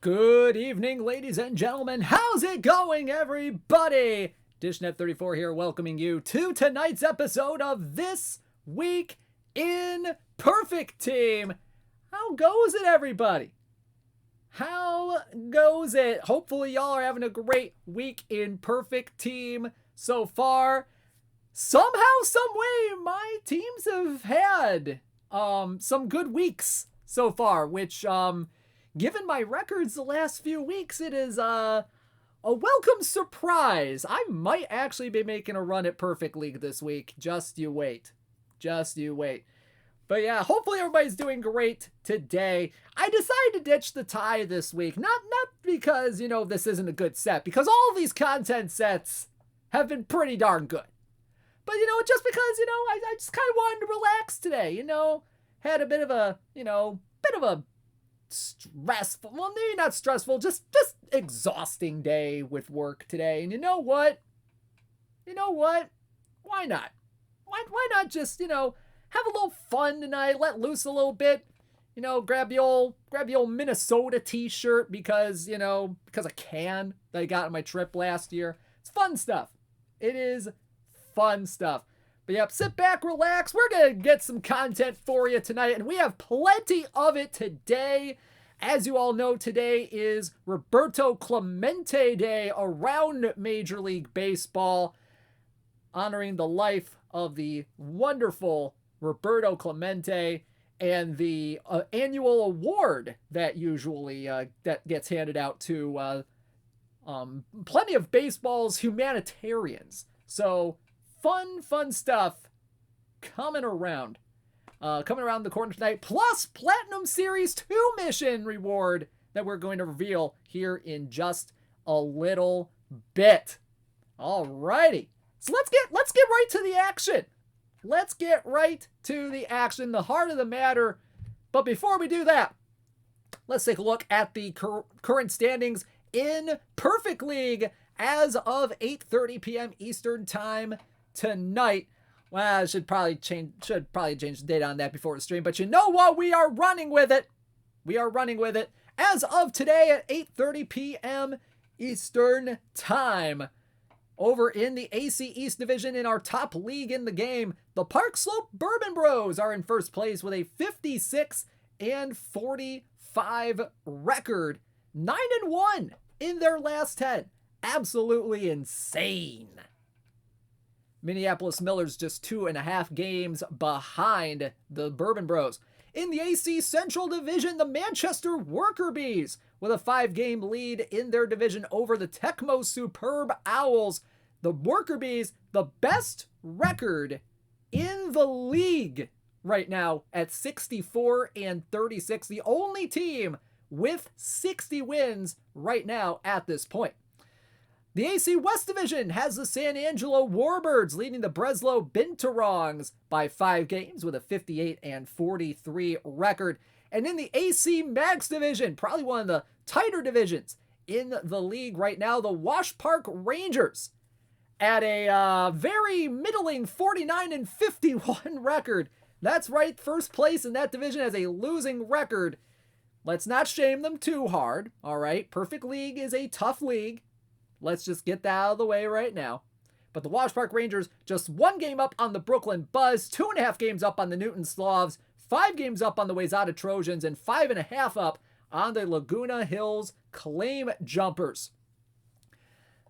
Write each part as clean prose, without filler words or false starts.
Good evening, ladies and gentlemen. How's it going, everybody? DishNet34 here, welcoming you to tonight's episode of This Week in Perfect Team. How goes it, everybody? How goes it? Hopefully, y'all are having a great week in Perfect Team so far. Somehow, some way, my teams have had some good weeks so far, which given my records the last few weeks, it is a welcome surprise. I might actually be making a run at Perfect League this week. Just you wait. Just you wait. But yeah, hopefully everybody's doing great today. I decided to ditch the tie this week. Not because, this isn't a good set. Because all of these content sets have been pretty darn good. But, just because, I just kind of wanted to relax today, Had a bit of a stressful, well, maybe not stressful, just exhausting day with work today. And you know what? Why not? Why not just, have a little fun tonight, let loose a little bit, grab the old Minnesota t-shirt because I can, that I got on my trip last year. It's fun stuff. It is fun stuff. But yep, sit back, relax. We're going to get some content for you tonight, and we have plenty of it today. As you all know, today is Roberto Clemente Day around Major League Baseball, honoring the life of the wonderful Roberto Clemente and the annual award that usually that gets handed out to plenty of baseball's humanitarians. So fun stuff coming around the corner tonight, plus Platinum Series 2 mission reward that we're going to reveal here in just a little bit. Alrighty, so let's get right to the action. Let's get right to the action, the heart of the matter. But before we do that, let's take a look at the current standings in Perfect League as of 8:30 p.m. Eastern Time tonight. Well, I should probably change the date on that before the stream, but you know what? We are running with it. As of today at 8:30 p.m. Eastern Time. Over in the AC East Division in our top league in the game, the Park Slope Bourbon Bros are in first place with a 56-45 record. 9-1 in their last 10. Absolutely insane. Minneapolis Millers just 2.5 games behind the Bourbon Bros. In the AC Central Division, the Manchester Worker Bees with a 5-game lead in their division over the Tecmo Superb Owls. The Worker Bees, the best record in the league right now at 64-36. The only team with 60 wins right now at this point. The AC West Division has the San Angelo Warbirds leading the Breslau Binturongs by 5 games with a 58-43 record. And in the AC Max Division, probably one of the tighter divisions in the league right now, the Wash Park Rangers at a very middling 49-51 record. That's right, first place in that division has a losing record. Let's not shame them too hard, all right? Perfect League is a tough league. Let's just get that out of the way right now. But the Wash Park Rangers just 1 game up on the Brooklyn Buzz, 2.5 games up on the Newton Slavs, 5 games up on the Wayzata Trojans, and 5.5 up on the Laguna Hills Claim Jumpers.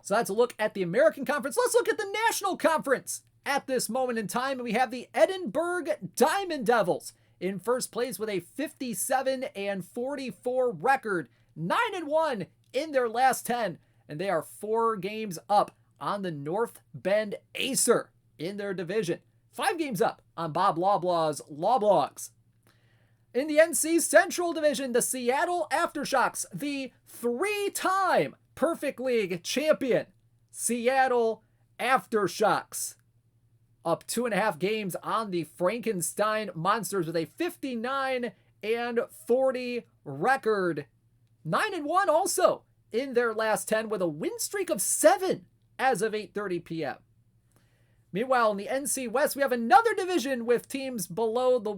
So that's a look at the American Conference. Let's look at the National Conference at this moment in time. And we have the Edinburgh Diamond Devils in first place with a 57-44 record, 9-1 in their last 10. And they are 4 games up on the North Bend Acer in their division. 5 games up on Bob Loblaw's Loblogs. In the NC Central Division, the Seattle Aftershocks, the 3-time Perfect League champion, Seattle Aftershocks, up 2.5 games on the Frankenstein Monsters with a 59-40 record. 9-1 also in their last 10 with a win streak of 7 as of 8:30 p.m. Meanwhile, in the NC West, we have another division with teams below the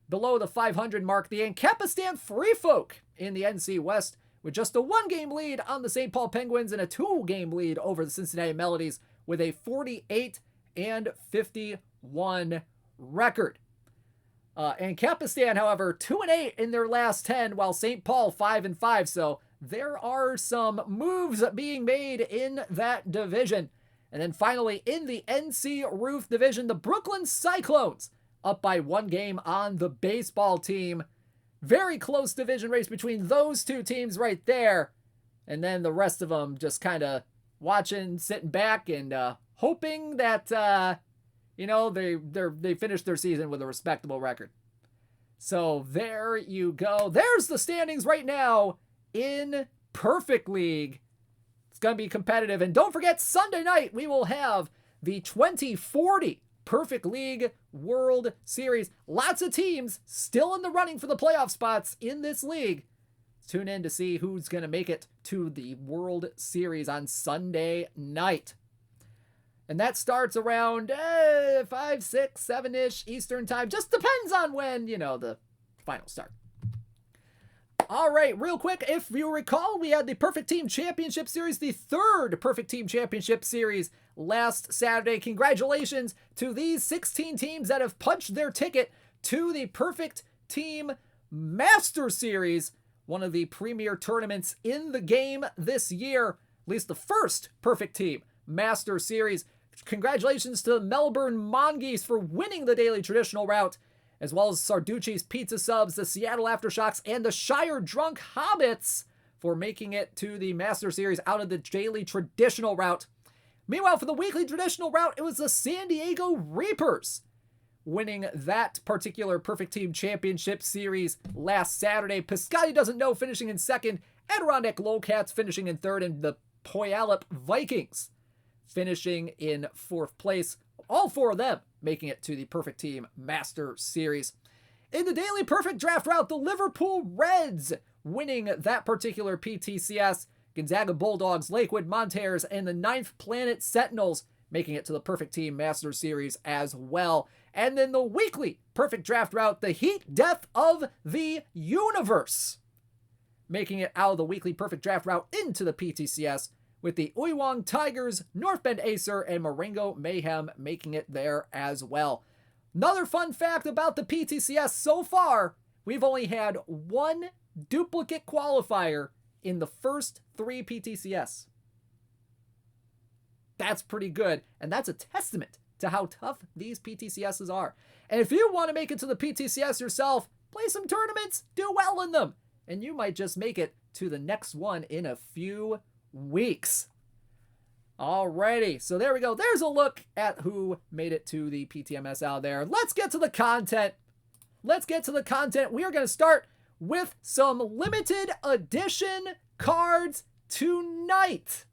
below the 500 mark, the Ancapistan Free Folk in the NC West with just a 1-game lead on the St. Paul Penguins and a 2-game lead over the Cincinnati Melodies with a 48-51 record. Ancapistan, however, 2-8 in their last 10, while St. Paul 5-5. So there are some moves being made in that division. And then finally, in the NC Roof division, the Brooklyn Cyclones up by 1 game on the baseball team. Very close division race between those two teams right there. And then the rest of them just kind of watching, sitting back, and hoping that, they finish their season with a respectable record. So there you go. There's the standings right now in Perfect League. It's going to be competitive. And don't forget, Sunday night, we will have the 2040 Perfect League World Series. Lots of teams still in the running for the playoff spots in this league. Tune in to see who's going to make it to the World Series on Sunday night. And that starts around 5, 6, 7-ish Eastern time. Just depends on when, the final start. All right, real quick, if you recall, we had the Perfect Team Championship Series, the 3rd Perfect Team Championship Series last Saturday. Congratulations to these 16 teams that have punched their ticket to the Perfect Team Master Series, one of the premier tournaments in the game this year, at least the first Perfect Team Master Series. Congratulations to the Melbourne Mongeese for winning the daily traditional route, as well as Sarducci's Pizza Subs, the Seattle Aftershocks, and the Shire Drunk Hobbits for making it to the Master Series out of the daily traditional route. Meanwhile, for the weekly traditional route, it was the San Diego Reapers winning that particular Perfect Team Championship Series last Saturday. Piscotty Doesn't Know finishing in 2nd, Adirondack Lowcats finishing in 3rd, and the Puyallup Vikings finishing in 4th place. All 4 of them making it to the Perfect Team Master Series. In the daily perfect draft route, the Liverpool Reds winning that particular PTCS. Gonzaga Bulldogs, Lakewood Montares, and the 9th Planet Sentinels making it to the Perfect Team Master Series as well. And then the weekly perfect draft route, the Heat Death of the Universe making it out of the weekly perfect draft route into the PTCS, with the Uiwang Tigers, North Bend Acer, and Marengo Mayhem making it there as well. Another fun fact about the PTCS so far, we've only had 1 duplicate qualifier in the first 3 PTCS. That's pretty good, and that's a testament to how tough these PTCSs are. And if you want to make it to the PTCS yourself, play some tournaments, do well in them, and you might just make it to the next one in a few weeks. Alrighty, so there we go. There's a look at who made it to the PTMS out there. Let's get to the content. We are going to start with some limited edition cards tonight.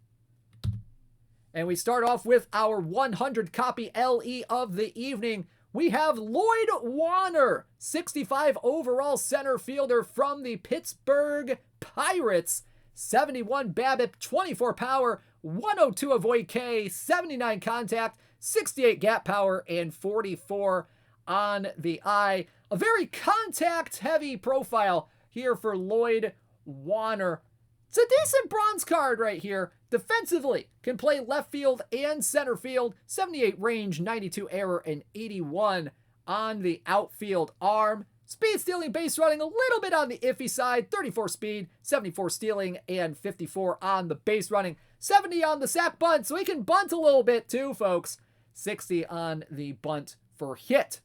And we start off with our 100 copy LE of the evening. We have Lloyd Wagner, 65 overall center fielder from the Pittsburgh Pirates. 71 BABIP, 24 power, 102 avoid K, 79 contact, 68 gap power, and 44 on the eye. A very contact-heavy profile here for Lloyd Wagner. It's a decent bronze card right here. Defensively, can play left field and center field, 78 range, 92 error, and 81 on the outfield arm. Speed, stealing, base running, a little bit on the iffy side. 34 speed, 74 stealing, and 54 on the base running. 70 on the sack bunt, so he can bunt a little bit too, folks. 60 on the bunt for hit.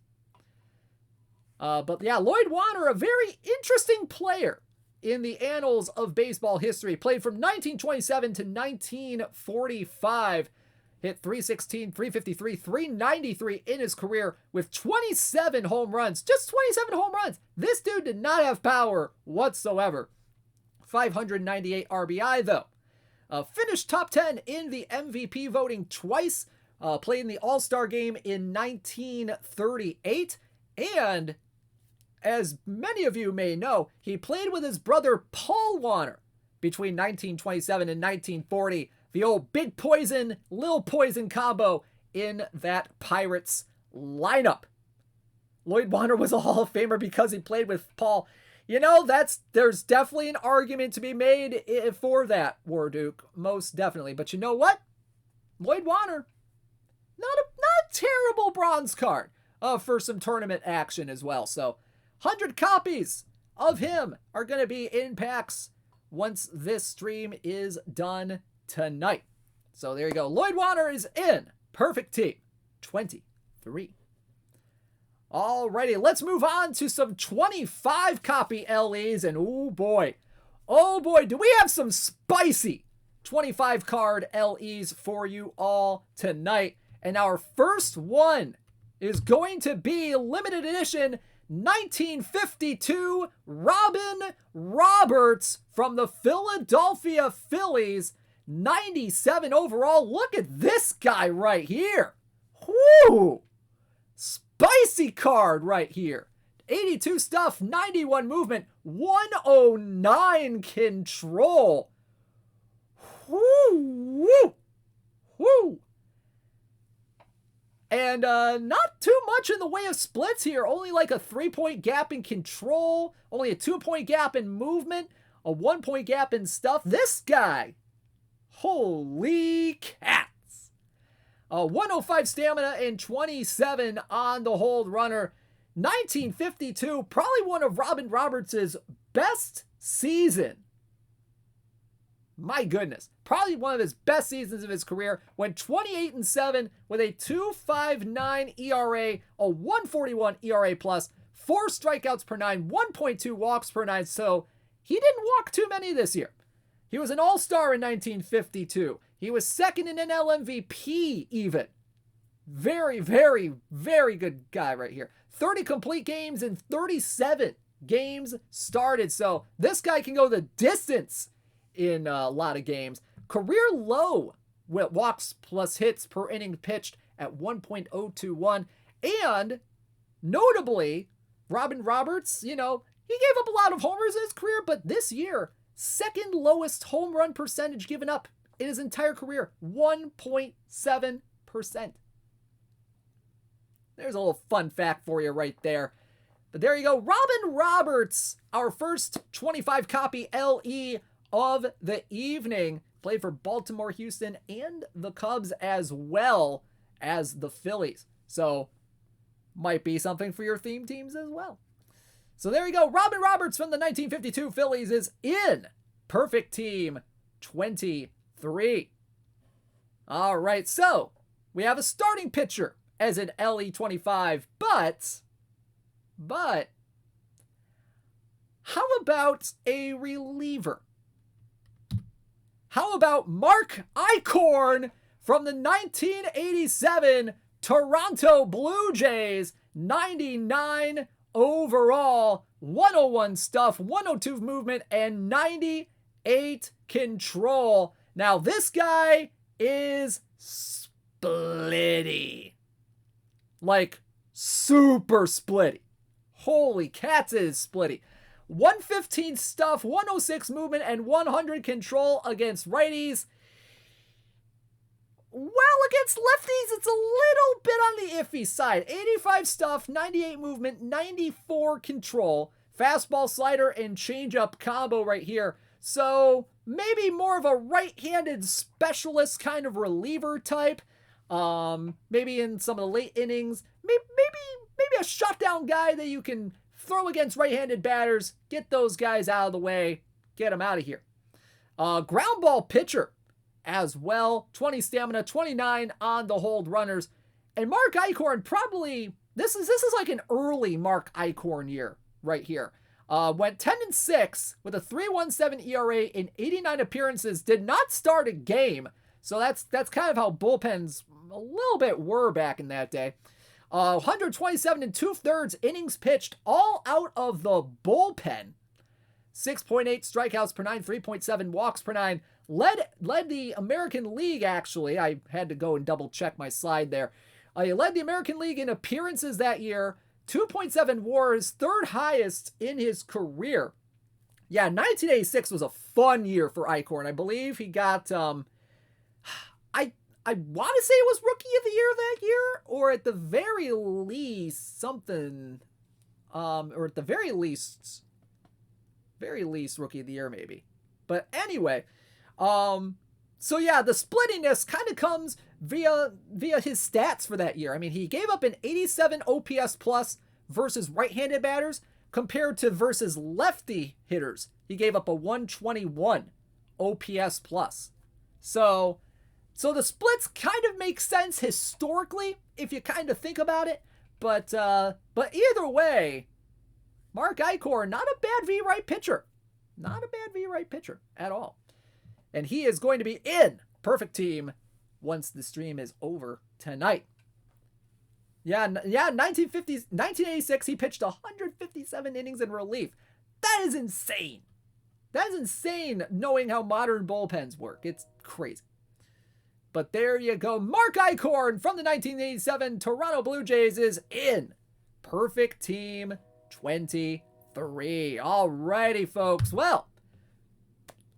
But yeah, Lloyd Wagner, a very interesting player in the annals of baseball history. Played from 1927 to 1945. Hit 316, 353, 393 in his career with 27 home runs. Just 27 home runs. This dude did not have power whatsoever. 598 RBI though. Finished top 10 in the MVP voting twice. Played in the All-Star game in 1938. And as many of you may know, he played with his brother Paul Wagner between 1927 and 1940. The old big poison, little poison combo in that Pirates lineup. Lloyd Wagner was a Hall of Famer because he played with Paul. You know, there's definitely an argument to be made for that, Warduke, most definitely. But you know what? Lloyd Wagner, not a terrible bronze card for some tournament action as well. So 100 copies of him are going to be in packs once this stream is done tonight. So there you go. Lloyd Wagner is in Perfect Team 23. Alrighty, let's move on to some 25 copy LEs. And oh boy, do we have some spicy 25 card LEs for you all tonight. And our first one is going to be limited edition 1952 Robin Roberts from the Philadelphia Phillies. 97 overall. Look at this guy right here. Whoo! Spicy card right here. 82 stuff, 91 movement, 109 control. Whoo! Woo! Woo! And not too much in the way of splits here. Only like a 3-point gap in control. Only a 2-point gap in movement. A 1-point gap in stuff. This guy. Holy cats. 105 stamina and 27 on the hold runner. 1952. Probably one of Robin Roberts' best season. My goodness. Probably one of his best seasons of his career. Went 28-7 with a 2.59 ERA, a 1.41 ERA plus, 4 strikeouts per 9, 1.2 walks per 9. So he didn't walk too many this year. He was an all-star in 1952. He was second in NL MVP even. Very, very, very good guy right here. 30 complete games and 37 games started. So this guy can go the distance in a lot of games. Career low with walks plus hits per inning pitched at 1.021. And notably, Robin Roberts, you know, he gave up a lot of homers in his career, but this year, second lowest home run percentage given up in his entire career, 1.7%. There's a little fun fact for you right there. But there you go. Robin Roberts, our first 25 copy LE of the evening. Played for Baltimore, Houston, and the Cubs as well as the Phillies. So, might be something for your theme teams as well. So there you go. Robin Roberts from the 1952 Phillies is in Perfect Team 23. All right, so we have a starting pitcher as an LE25, but how about a reliever? How about Mark Eichhorn from the 1987 Toronto Blue Jays, 99 overall, 101 stuff, 102 movement, and 98 control. Now this guy is splitty. Like, super splitty. Holy cats, it is splitty. 115 stuff, 106 movement, and 100 control against righties. Well, against lefties, it's a little bit on the iffy side. 85 stuff, 98 movement, 94 control. Fastball, slider, and changeup combo right here. So maybe more of a right-handed specialist kind of reliever type. Maybe in some of the late innings. Maybe a shutdown guy that you can throw against right-handed batters. Get those guys out of the way. Get them out of here. Ground ball pitcher as well. 20 stamina, 29 on the hold runners. And Mark Eichhorn probably, this is like an early Mark Eichhorn year right here. Went 10-6 with a 3.17 ERA in 89 appearances. Did not start a game. So that's kind of how bullpens a little bit were back in that day. 127 2/3 innings pitched, all out of the bullpen. 6.8 strikeouts per 9, 3.7 walks per 9. Led the American League, actually. I had to go and double check my slide there. He led the American League in appearances that year. 2.7 WARs, third highest in his career. Yeah, 1986 was a fun year for Eichhorn. I believe he got, I I want to say it was Rookie of the Year that year, or at the very least something, or at the very least Rookie of the Year maybe. But anyway, so yeah, the splittiness kind of comes via his stats for that year. I mean, he gave up an 87 OPS plus versus right-handed batters compared to versus lefty hitters. He gave up a 121 OPS plus. So the splits kind of make sense historically if you kind of think about it. But either way, Mark Eichhorn, not a bad V-right pitcher. Not a bad V-right pitcher at all. And he is going to be in Perfect Team once the stream is over tonight. Yeah, 1986, he pitched 157 innings in relief. That is insane. That is insane knowing how modern bullpens work. It's crazy. But there you go. Mark Eichhorn from the 1987 Toronto Blue Jays is in Perfect Team 23. Alrighty, folks. Well,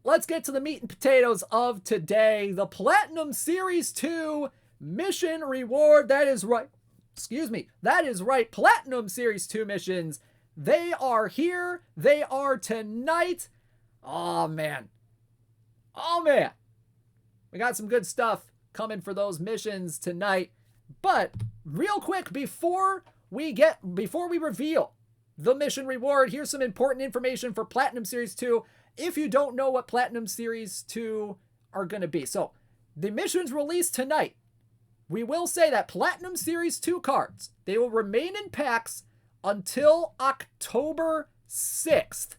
let's get to the meat and potatoes of today. The Platinum Series 2 mission reward. That is right. Excuse me. That is right. Platinum Series 2 missions. They are here. They are tonight. Oh, man. Oh, man. We got some good stuff coming for those missions tonight. But real quick, before we reveal the mission reward, here's some important information for Platinum Series 2 if you don't know what Platinum Series 2 are going to be. So, the missions released tonight. We will say that Platinum Series 2 cards, they will remain in packs until October 6th.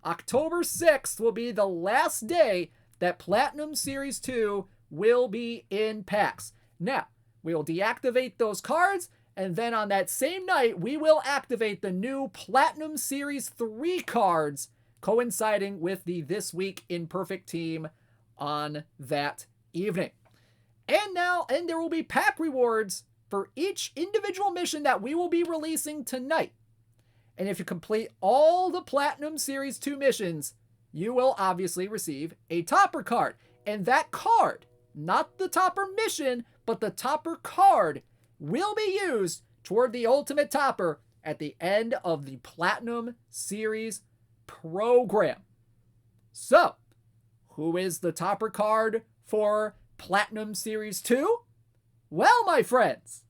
October 6th will be the last day that Platinum Series 2 will be in packs. Now, we will deactivate those cards, and then on that same night, we will activate the new Platinum Series 3 cards, coinciding with the This Week in Perfect Team on that evening. And there will be pack rewards for each individual mission that we will be releasing tonight. And if you complete all the Platinum Series 2 missions, you will obviously receive a topper card. And that card, not the topper mission, but the topper card, will be used toward the ultimate topper at the end of the Platinum Series program. So, who is the topper card for Platinum Series 2? Well, my friends,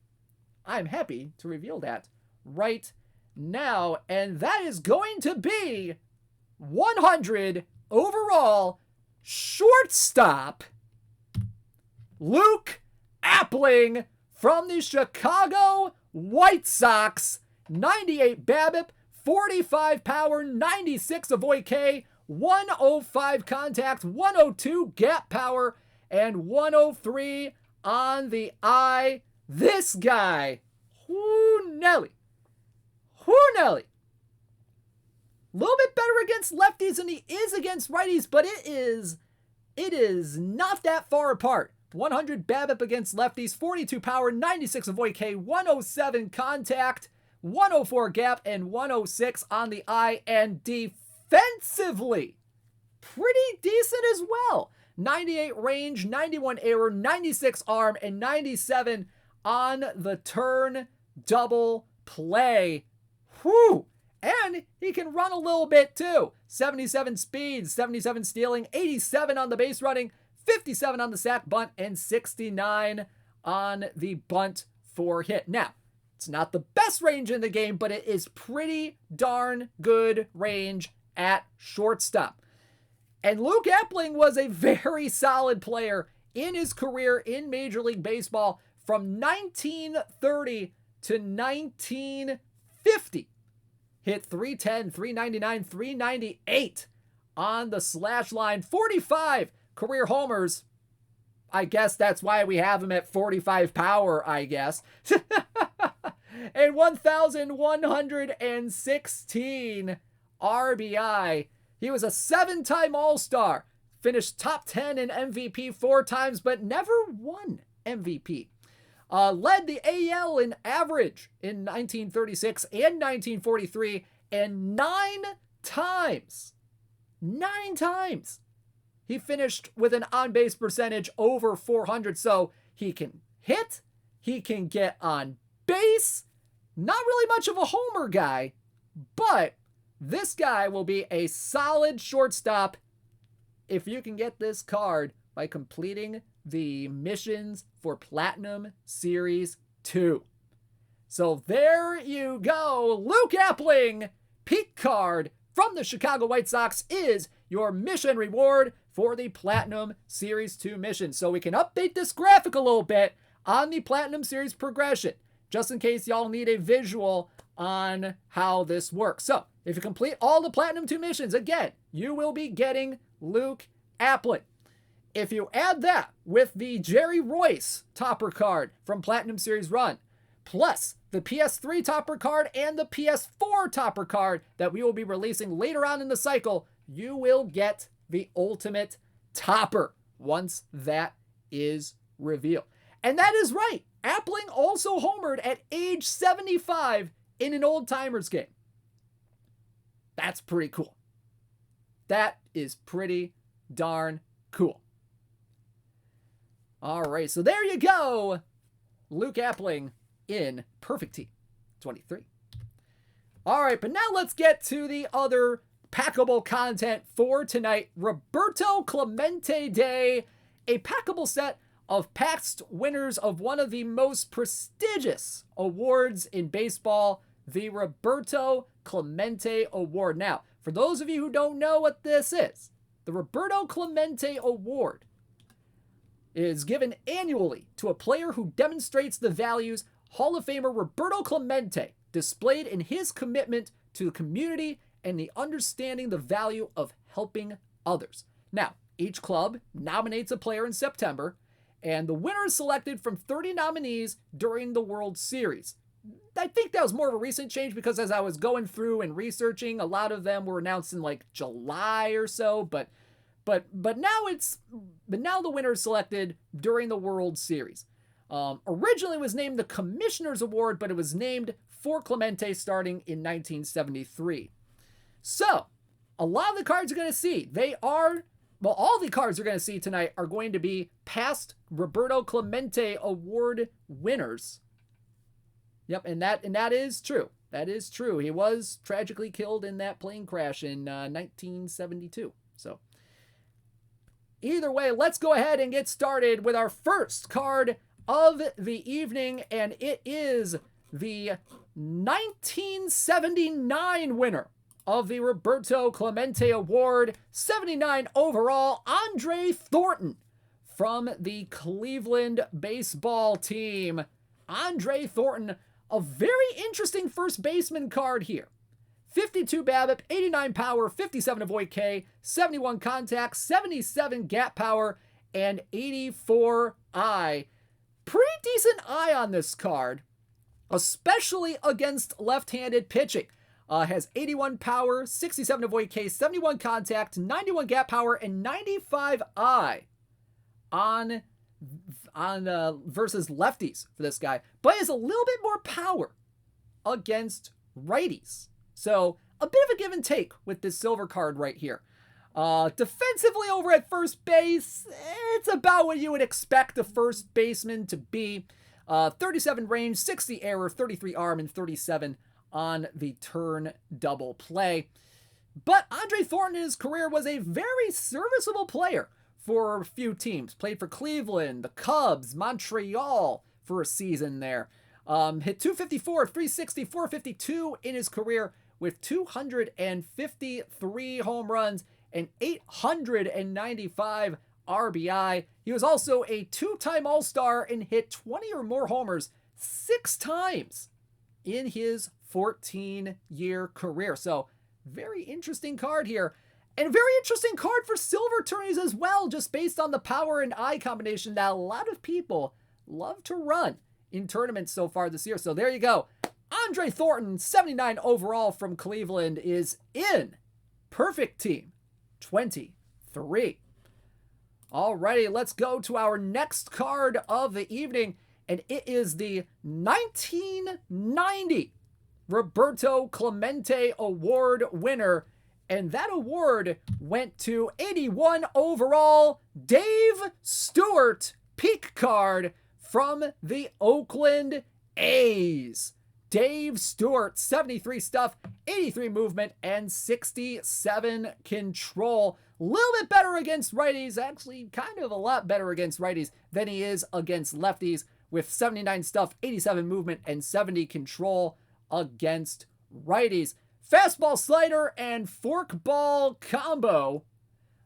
I'm happy to reveal that right now, and that is going to be 100 overall shortstop Luke Appling from the Chicago White Sox. 98 BABIP, 45 power, 96 avoid K, 105 contact, 102 gap power, and 103 on the eye. This guy, whoo Nelly. A little bit better against lefties than he is against righties, but it is not that far apart. 100 BABIP against lefties, 42 power, 96 avoid K, 107 contact, 104 gap, and 106 on the eye. And defensively, pretty decent as well. 98 range, 91 error, 96 arm, and 97 on the turn double play. Whew! And he can run a little bit too. 77 speed, 77 stealing, 87 on the base running, 57 on the sack bunt, and 69 on the bunt for hit. Now, it's not the best range in the game, but it is pretty darn good range at shortstop. And Luke Appling was a very solid player in his career in Major League Baseball from 1930 to 1950. Hit 310, 399, 398 on the slash line. 45 career homers. I guess that's why we have him at 45 power, I guess. And 1,116 RBI. He was a 7-time All-Star. Finished top 10 in MVP 4 times, but never won MVP. Led the AL in average in 1936 and 1943, and 9 times, he finished with an on-base percentage over 400. So He can hit. He can get on base. Not really much of a homer guy, but this guy will be a solid shortstop if you can get this card by completing the missions for Platinum Series 2. So there you go. Luke Appling, peak card from the Chicago White Sox is your mission reward for the Platinum Series 2 mission. So we can update this graphic a little bit on the Platinum Series progression, just in case y'all need a visual on how this works. So if you complete all the Platinum 2 missions, again, you will be getting Luke Appling. If you add that with the Jerry Royce topper card from Platinum Series Run, plus the PS3 topper card and the PS4 topper card that we will be releasing later on in the cycle, you will get the ultimate topper once that is revealed. And that is right. Appling also homered at age 75 in an old timers game. That's pretty cool. That is pretty darn cool. All right, so there you go. Luke Appling in Perfect Team 23. All right, but now let's get to the other packable content for tonight. Roberto Clemente Day, a packable set of past winners of one of the most prestigious awards in baseball, the Roberto Clemente Award. Now, for those of you who don't know what this is, the Roberto Clemente Award is given annually to a player who demonstrates the values Hall of Famer Roberto Clemente displayed in his commitment to the community and the understanding the value of helping others. Now, each club nominates a player in September, and the winner is selected from 30 nominees during the World Series. I think that was more of a recent change because as I was going through and researching, a lot of them were announced in like July or so, but now the winner is selected during the World Series. Originally it was named the Commissioner's Award, but it was named for Clemente starting in 1973. So, a lot of the cards you're going to see, all the cards you're going to see tonight are going to be past Roberto Clemente Award winners. Yep, and that is true. That is true. He was tragically killed in that plane crash in 1972. So, either way, let's go ahead and get started with our first card of the evening, and it is the 1979 winner of the Roberto Clemente Award, 79 overall, Andre Thornton from the Cleveland baseball team. Andre Thornton, a very interesting first baseman card here. 52 BABIP, 89 power, 57 avoid K, 71 contact, 77 gap power, and 84 eye. Pretty decent eye on this card, especially against left-handed pitching. Has 81 power, 67 avoid K, 71 contact, 91 gap power, and 95 eye on versus lefties for this guy. But has a little bit more power against righties. So a bit of a give and take with this silver card right here. Defensively over at first base, it's about what you would expect a first baseman to be. 37 range, 60 error, 33 arm, and 37 on the turn double play. But Andre Thornton in his career was a very serviceable player for a few teams. Played for Cleveland, the Cubs, Montreal for a season there. Hit 254, 360, 452 in his career with 253 home runs and 895 RBI. He was also a two-time All-Star and hit 20 or more homers 6 times in his 14-year career. So, very interesting card here. And a very interesting card for silver tourneys as well, just based on the power and eye combination that a lot of people love to run in tournaments so far this year. So there you go. Andre Thornton, 79 overall from Cleveland, is in Perfect Team 23. Alrighty, let's go to our next card of the evening, and it is the 1990 Roberto Clemente Award winner, and that award went to 81 overall Dave Stewart, peak card from the Oakland A's. Dave Stewart, 73 stuff, 83 movement, and 67 control. A little bit better against righties, actually kind of a lot better against righties than he is against lefties, with 79 stuff, 87 movement, and 70 control against righties. Fastball slider and forkball combo.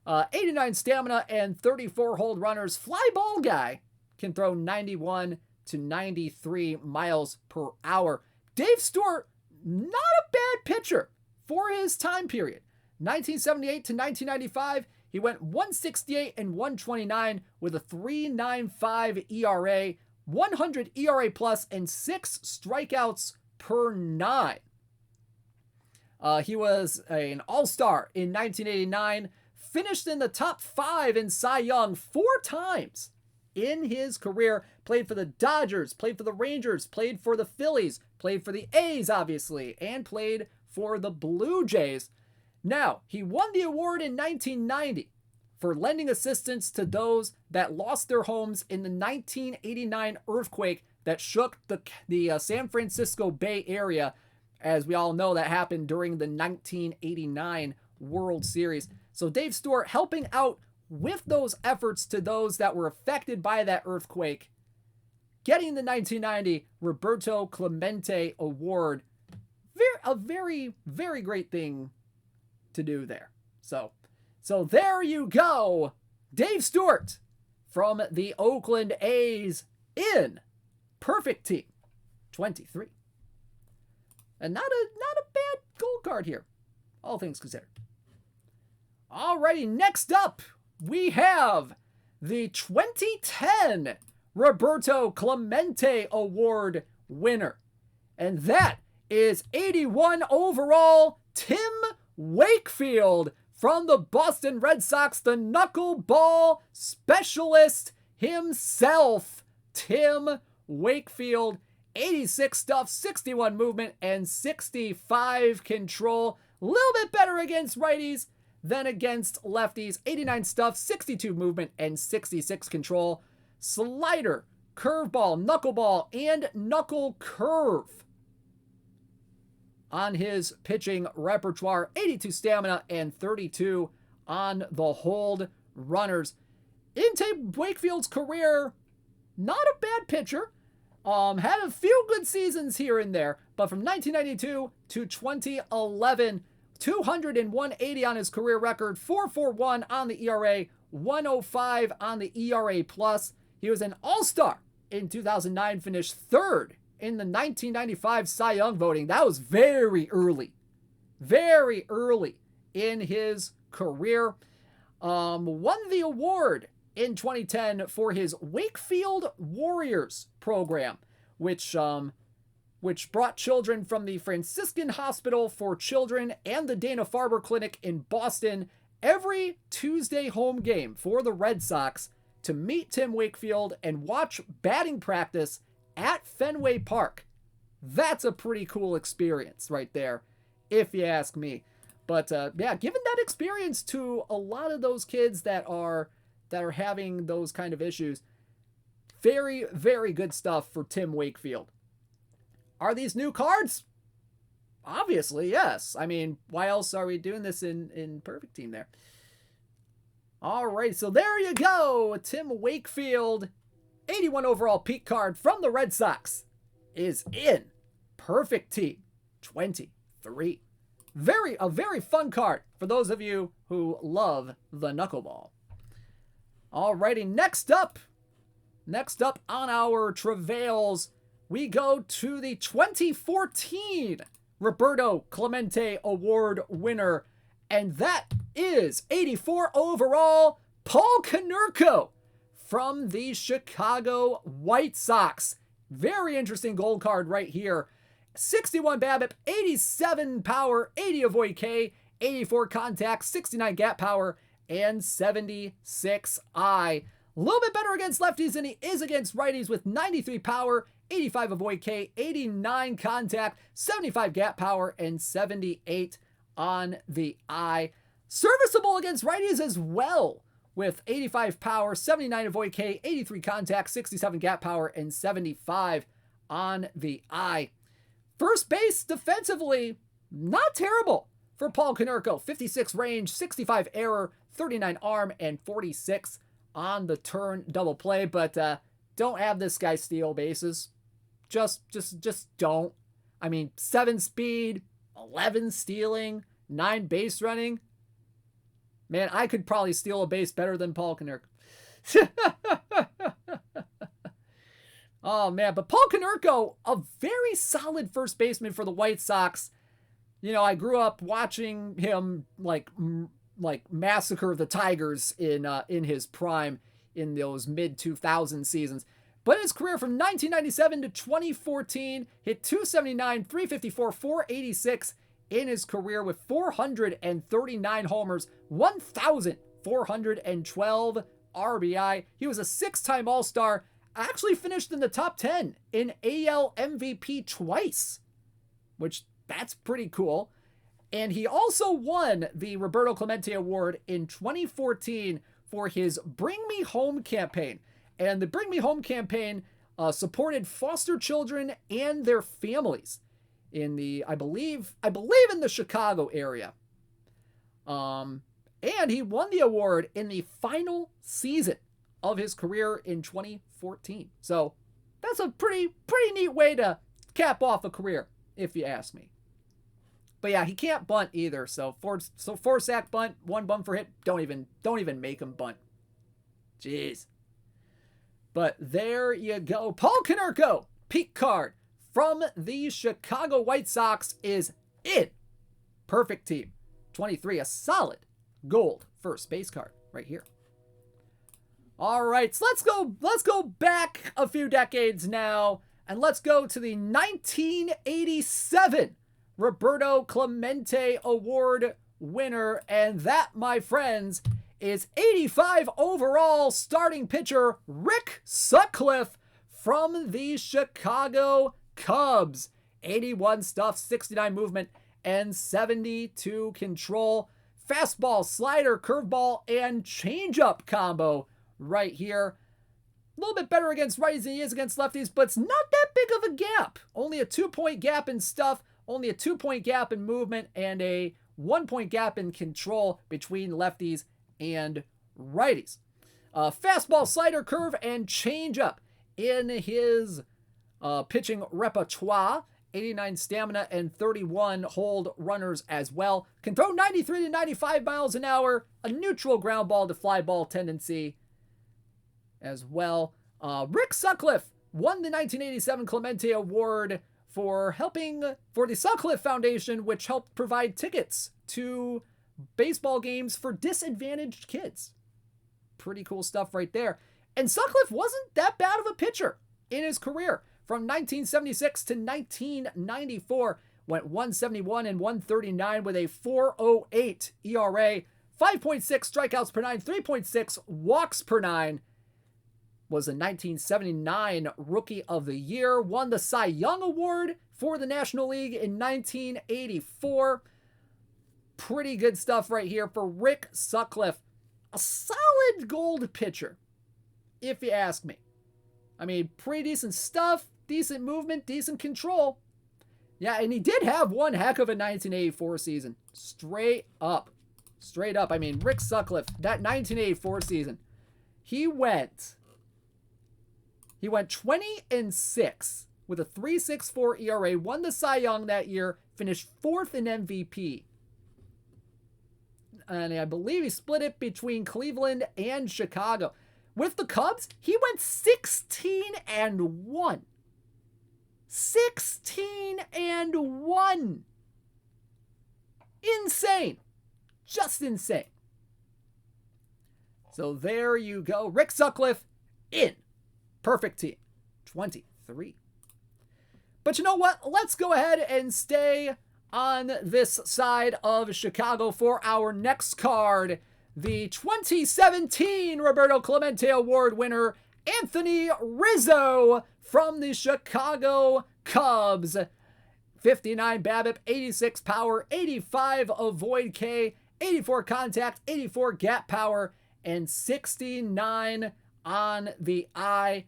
89 stamina and 34 hold runners. Fly ball guy can throw 91 to 93 miles per hour. Dave Stewart, not a bad pitcher for his time period. 1978 to 1995, he went 168 and 129 with a 3.95 ERA, 100 ERA plus, and 6 strikeouts per 9. He was an all-star in 1989, finished in the top 5 in Cy Young 4 times in his career. Played for the Dodgers, played for the Rangers, played for the Phillies, played for the A's, obviously, and played for the Blue Jays. Now, he won the award in 1990 for lending assistance to those that lost their homes in the 1989 earthquake that shook the San Francisco Bay Area. As we all know, that happened during the 1989 World Series. So Dave Stewart helping out with those efforts to those that were affected by that earthquake, getting the 1990 Roberto Clemente Award. A very, very great thing to do there. So there you go. Dave Stewart from the Oakland A's in Perfect Team 23. And not a bad gold card here, all things considered. Alrighty, next up, we have the 2010 Roberto Clemente Award winner. And that is 81 overall Tim Wakefield from the Boston Red Sox, the knuckleball specialist himself, Tim Wakefield. 86 stuff, 61 movement, and 65 control. A little bit better against righties than against lefties. 89 stuff, 62 movement, and 66 control. Slider, curveball, knuckleball, and knuckle curve on his pitching repertoire. 82 stamina and 32 on the hold runners. In Tim Wakefield's career, not a bad pitcher. Had a few good seasons here and there, but from 1992 to 2011, 201.80 on his career record, 4.41 on the ERA, 105 on the ERA plus. He was an all-star in 2009, finished third in the 1995 Cy Young voting. That was very early in his career. Won the award in 2010 for his Wakefield Warriors program, which brought children from the Franciscan Hospital for Children and the Dana-Farber Clinic in Boston every Tuesday home game for the Red Sox to meet Tim Wakefield and watch batting practice at Fenway Park. That's a pretty cool experience right there, if you ask me. But yeah, giving that experience to a lot of those kids that are having those kind of issues. Very, very good stuff for Tim Wakefield. Are these new cards? Obviously, yes. I mean, why else are we doing this in Perfect Team there? All right, so there you go. Tim Wakefield, 81 overall peak card from the Red Sox, is in Perfect Team 23. A very fun card for those of you who love the knuckleball. Alrighty, next up on our travails, we go to the 2014 Roberto Clemente Award winner, and that is 84 overall Paul Konerko from the Chicago White Sox. Very interesting gold card right here. 61 BABIP, 87 power, 80 avoid K, 84 contact, 69 gap power, and 76 I. A little bit better against lefties than he is against righties with 93 power, 85 avoid K, 89 contact, 75 gap power, and 78 on the I. Serviceable against righties as well with 85 power, 79 avoid K, 83 contact, 67 gap power, and 75 on the eye. First base defensively, not terrible for Paul Konerko. 56 range, 65 error, 39 arm, and 46 on the turn double play. But don't have this guy steal bases. Just don't. I mean, 7 speed, 11 stealing, 9 base running. Man, I could probably steal a base better than Paul Konerko. Oh, man. But Paul Konerko, a very solid first baseman for the White Sox. You know, I grew up watching him like massacre the Tigers in his prime in those mid-2000 seasons. But his career from 1997 to 2014 hit 279, 354, 486 in his career with 439 homers, 1,412 RBI. He was a 6-time All-Star. Actually finished in the top 10 in AL MVP twice, which that's pretty cool. And he also won the Roberto Clemente Award in 2014 for his Bring Me Home campaign. And the Bring Me Home campaign supported foster children and their families in the, I believe in the Chicago area. And he won the award in the final season of his career in 2014. So that's a pretty neat way to cap off a career, if you ask me. But yeah, he can't bunt either. So 4-sack bunt, 1 bunt for hit. Don't even make him bunt. Jeez. But there you go. Paul Konerko, peak card from the Chicago White Sox is in. Perfect team. 23, a solid gold first base card right here. All right, so let's go back a few decades now, and let's go to the 1987 Roberto Clemente Award winner, and that, my friends, is 85 overall starting pitcher Rick Sutcliffe from the Chicago Cubs. 81 stuff, 69 movement, and 72 control. Fastball, slider, curveball, and changeup combo right here. A little bit better against righties than he is against lefties, but it's not that big of a gap. Only a 2-point gap in stuff, only a 2-point gap in movement, and a 1-point gap in control between lefties and righties. Fastball, slider, curve, and changeup in his pitching repertoire. 89 stamina and 31 hold runners as well. Can throw 93 to 95 miles an hour. A neutral ground ball to fly ball tendency as well. Rick Sutcliffe won the 1987 Clemente Award for the Sutcliffe Foundation, which helped provide tickets to baseball games for disadvantaged kids. Pretty cool stuff right there. And Sutcliffe wasn't that bad of a pitcher in his career. From 1976 to 1994, went 171 and 139 with a 4.08 ERA, 5.6 strikeouts per 9, 3.6 walks per 9. Was a 1979 Rookie of the Year, won the Cy Young Award for the National League in 1984. Pretty good stuff right here for Rick Sutcliffe. A solid gold pitcher, if you ask me. I mean, pretty decent stuff, decent movement, decent control. Yeah, and he did have one heck of a 1984 season. Straight up. I mean, Rick Sutcliffe, that 1984 season, he went 20-6 with a 3.64 ERA, won the Cy Young that year, finished 4th in MVP. And I believe he split it between Cleveland and Chicago. With the Cubs, he went 16-1. 16-1. Insane. Just insane. So there you go. Rick Sutcliffe in. Perfect team. 23. But you know what? Let's go ahead and stay on this side of Chicago for our next card. The 2017 Roberto Clemente Award winner, Anthony Rizzo from the Chicago Cubs. 59 BABIP, 86 power, 85 avoid K, 84 contact, 84 gap power, and 69 on the eye.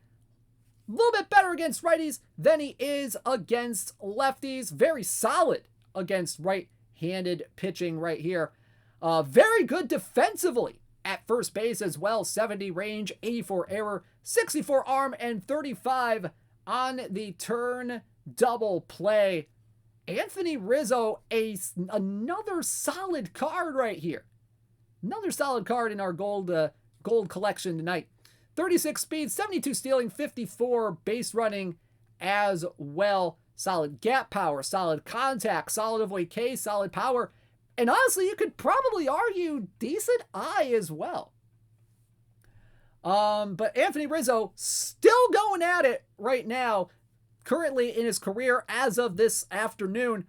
A little bit better against righties than he is against lefties. Very solid against right-handed pitching right here. Very good defensively at first base as well. 70 range, 84 error, 64 arm, and 35 on the turn double play. Anthony Rizzo, another solid card right here. Another solid card in our gold collection tonight. 36 speed, 72 stealing, 54 base running as well. Solid gap power, solid contact, solid avoid K, solid power. And honestly, you could probably argue decent eye as well. But Anthony Rizzo still going at it right now. Currently in his career as of this afternoon.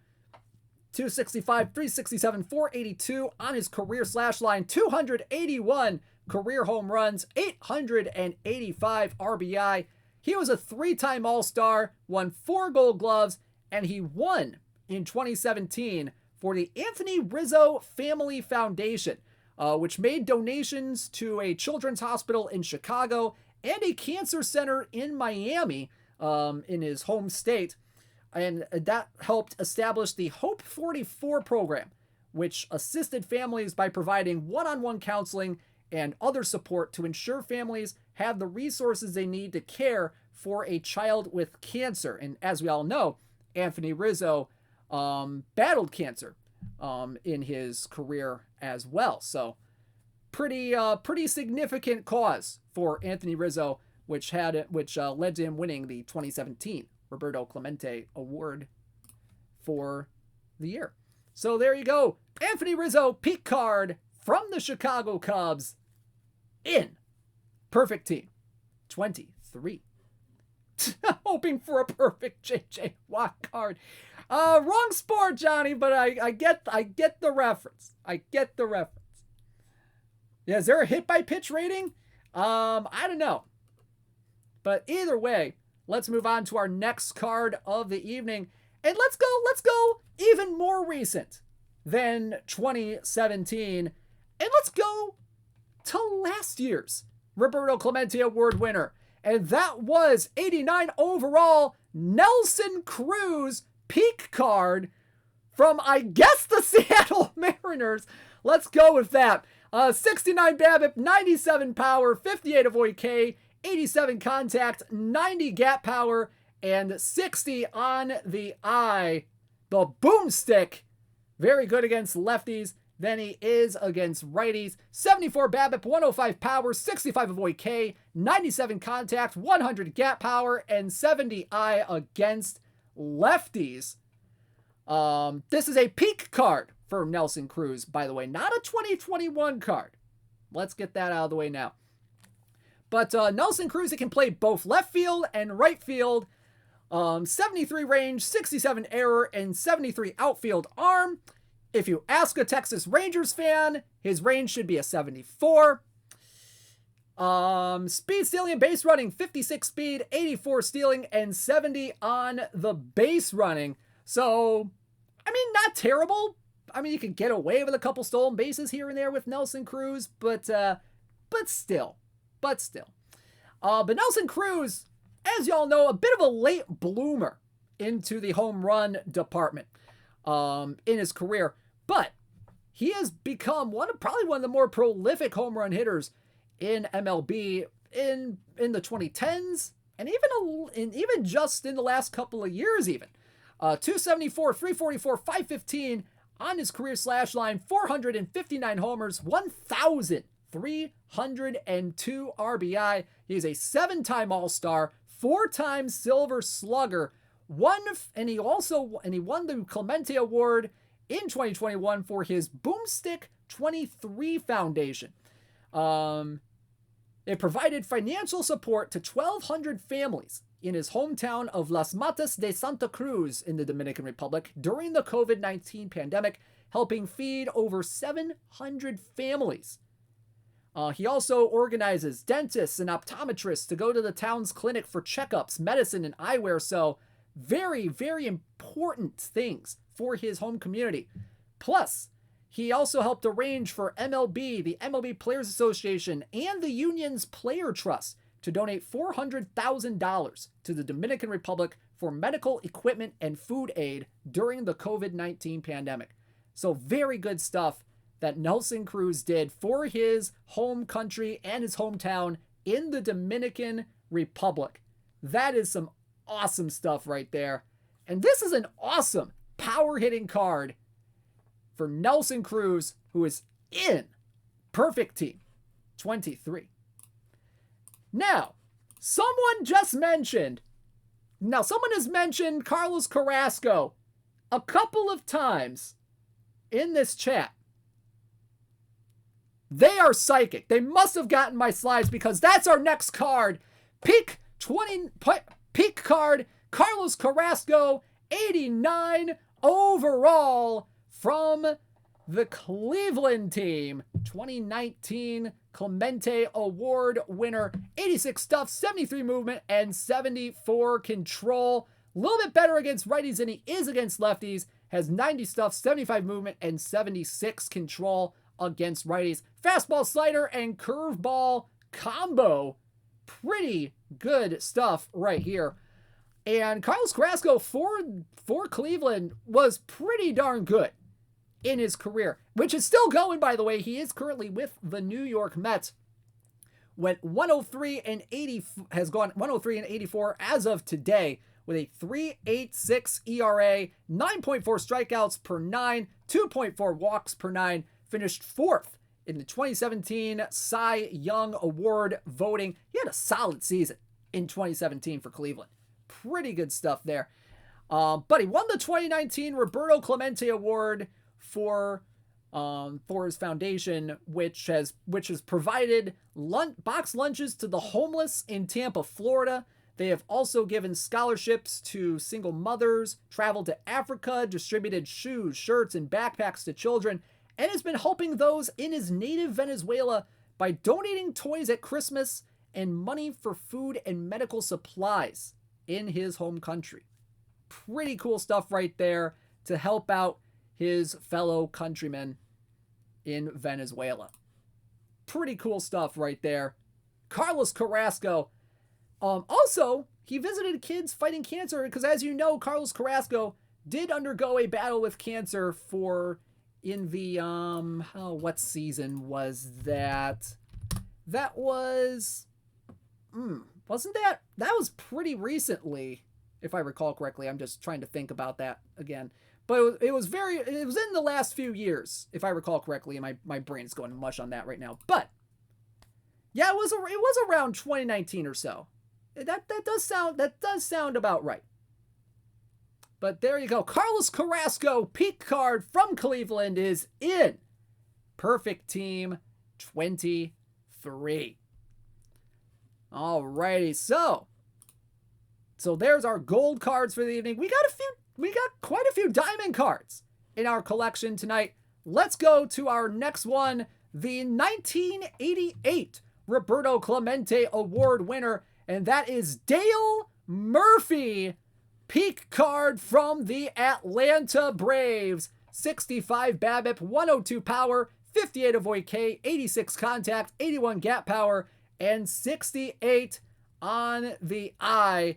265, 367, 482 on his career slash line. 281 career home runs, 885 RBI. He was a 3-time All-Star, won 4 Gold Gloves, and he won in 2017 for the Anthony Rizzo Family Foundation, which made donations to a children's hospital in Chicago and a cancer center in Miami, in his home state. And that helped establish the Hope 44 program, which assisted families by providing one-on-one counseling and other support to ensure families have the resources they need to care for a child with cancer. And as we all know, Anthony Rizzo battled cancer in his career as well. So pretty significant cause for Anthony Rizzo, which led to him winning the 2017 Roberto Clemente Award for the year. So there you go. Anthony Rizzo peak card from the Chicago Cubs in Perfect Team 23. Hoping for a perfect JJ Watt card. Wrong sport, Johnny, but I get the reference. I get the reference. Yeah, is there a hit by pitch rating? I don't know. But either way, let's move on to our next card of the evening. And let's go even more recent than 2017. And let's go to last year's Roberto Clemente Award winner. And that was 89 overall Nelson Cruz peak card from, I guess, the Seattle Mariners. Let's go with that. 69 BABIP, 97 power, 58 avoid K, 87 contact, 90 gap power, and 60 on the eye. The boomstick, very good against lefties than he is against righties. 74 BABIP, 105 power, 65 avoid K, 97 contact, 100 gap power, and 70 eye against lefties. This is a peak card for Nelson Cruz, by the way, not a 2021 card. Let's get that out of the way now. But Nelson Cruz, it can play both left field and right field. 73 range, 67 error, and 73 outfield arm. If you ask a Texas Rangers fan, his range should be a 74. Speed, stealing, and base running, 56 speed, 84 stealing, and 70 on the base running. So, I mean, not terrible. I mean, you can get away with a couple stolen bases here and there with Nelson Cruz, but still. But Nelson Cruz, as y'all know, a bit of a late bloomer into the home run department in his career. But he has become probably one of the more prolific home run hitters in MLB in the 2010s and even just in the last couple of years even. 274, 344, 515 on his career slash line, 459 homers, 1,302 RBI. He is a 7-time All-Star, 4-time Silver Slugger, and he won the Clemente Award in 2021 for his Boomstick 23 Foundation. It provided financial support to 1,200 families in his hometown of Las Matas de Santa Cruz in the Dominican Republic during the COVID-19 pandemic, helping feed over 700 families. He also organizes dentists and optometrists to go to the town's clinic for checkups, medicine, and eyewear. So very, very important things for his home community. Plus, He also helped arrange for MLB, the MLB Players Association, and the union's Player Trust to donate $400,000 to the Dominican Republic for medical equipment and food aid during the COVID-19 pandemic. So very good stuff that Nelson Cruz did for his home country and his hometown in the Dominican Republic. That is some awesome stuff right there. And this is an awesome power hitting card for Nelson Cruz, who is in Perfect Team 23. Now, someone has mentioned Carlos Carrasco a couple of times in this chat. They are psychic. They must have gotten my slides because that's our next card. Peak card, Carlos Carrasco, 89 overall from the Cleveland team. 2019 Clemente Award winner. 86 stuff, 73 movement, and 74 control. A little bit better against righties than he is against lefties. Has 90 stuff, 75 movement, and 76 control against righties. Fastball, slider, and curveball combo. Pretty good stuff right here. And Carlos Carrasco for Cleveland was pretty darn good in his career, which is still going, by the way. He is currently with the New York Mets. Went 103 and 80, has gone 103 and 84 as of today with a 3.86 ERA, 9.4 strikeouts per 9, 2.4 walks per 9. Finished fourth in the 2017 Cy Young Award voting. He had a solid season in 2017 for Cleveland. Pretty good stuff there. But he won the 2019 Roberto Clemente Award for his foundation, which has provided box lunches to the homeless in Tampa, Florida. They have also given scholarships to single mothers, traveled to Africa, distributed shoes, shirts, and backpacks to children, and has been helping those in his native Venezuela by donating toys at Christmas and money for food and medical supplies in his home country. Pretty cool stuff right there to help out his fellow countrymen in Venezuela. Pretty cool stuff right there. Carlos Carrasco. Also, he visited kids fighting cancer because, as you know, Carlos Carrasco did undergo a battle with cancer in the, what season was that? That was, wasn't that was pretty recently, if I recall correctly. I'm just trying to think about that again. But it was in the last few years, if I recall correctly, and my brain's going mush on that right now. But yeah, it was around 2019 or so. That does sound about right. But there you go. Carlos Carrasco, peak card from Cleveland, is in Perfect Team 23. Alrighty, so there's our gold cards for the evening. We got quite a few diamond cards in our collection tonight. Let's go to our next one, the 1988 Roberto Clemente Award winner, and that is Dale Murphy, peak card from the Atlanta Braves. 65 BABIP, 102 power, 58 avoid K, 86 contact, 81 gap power, and 68 on the eye.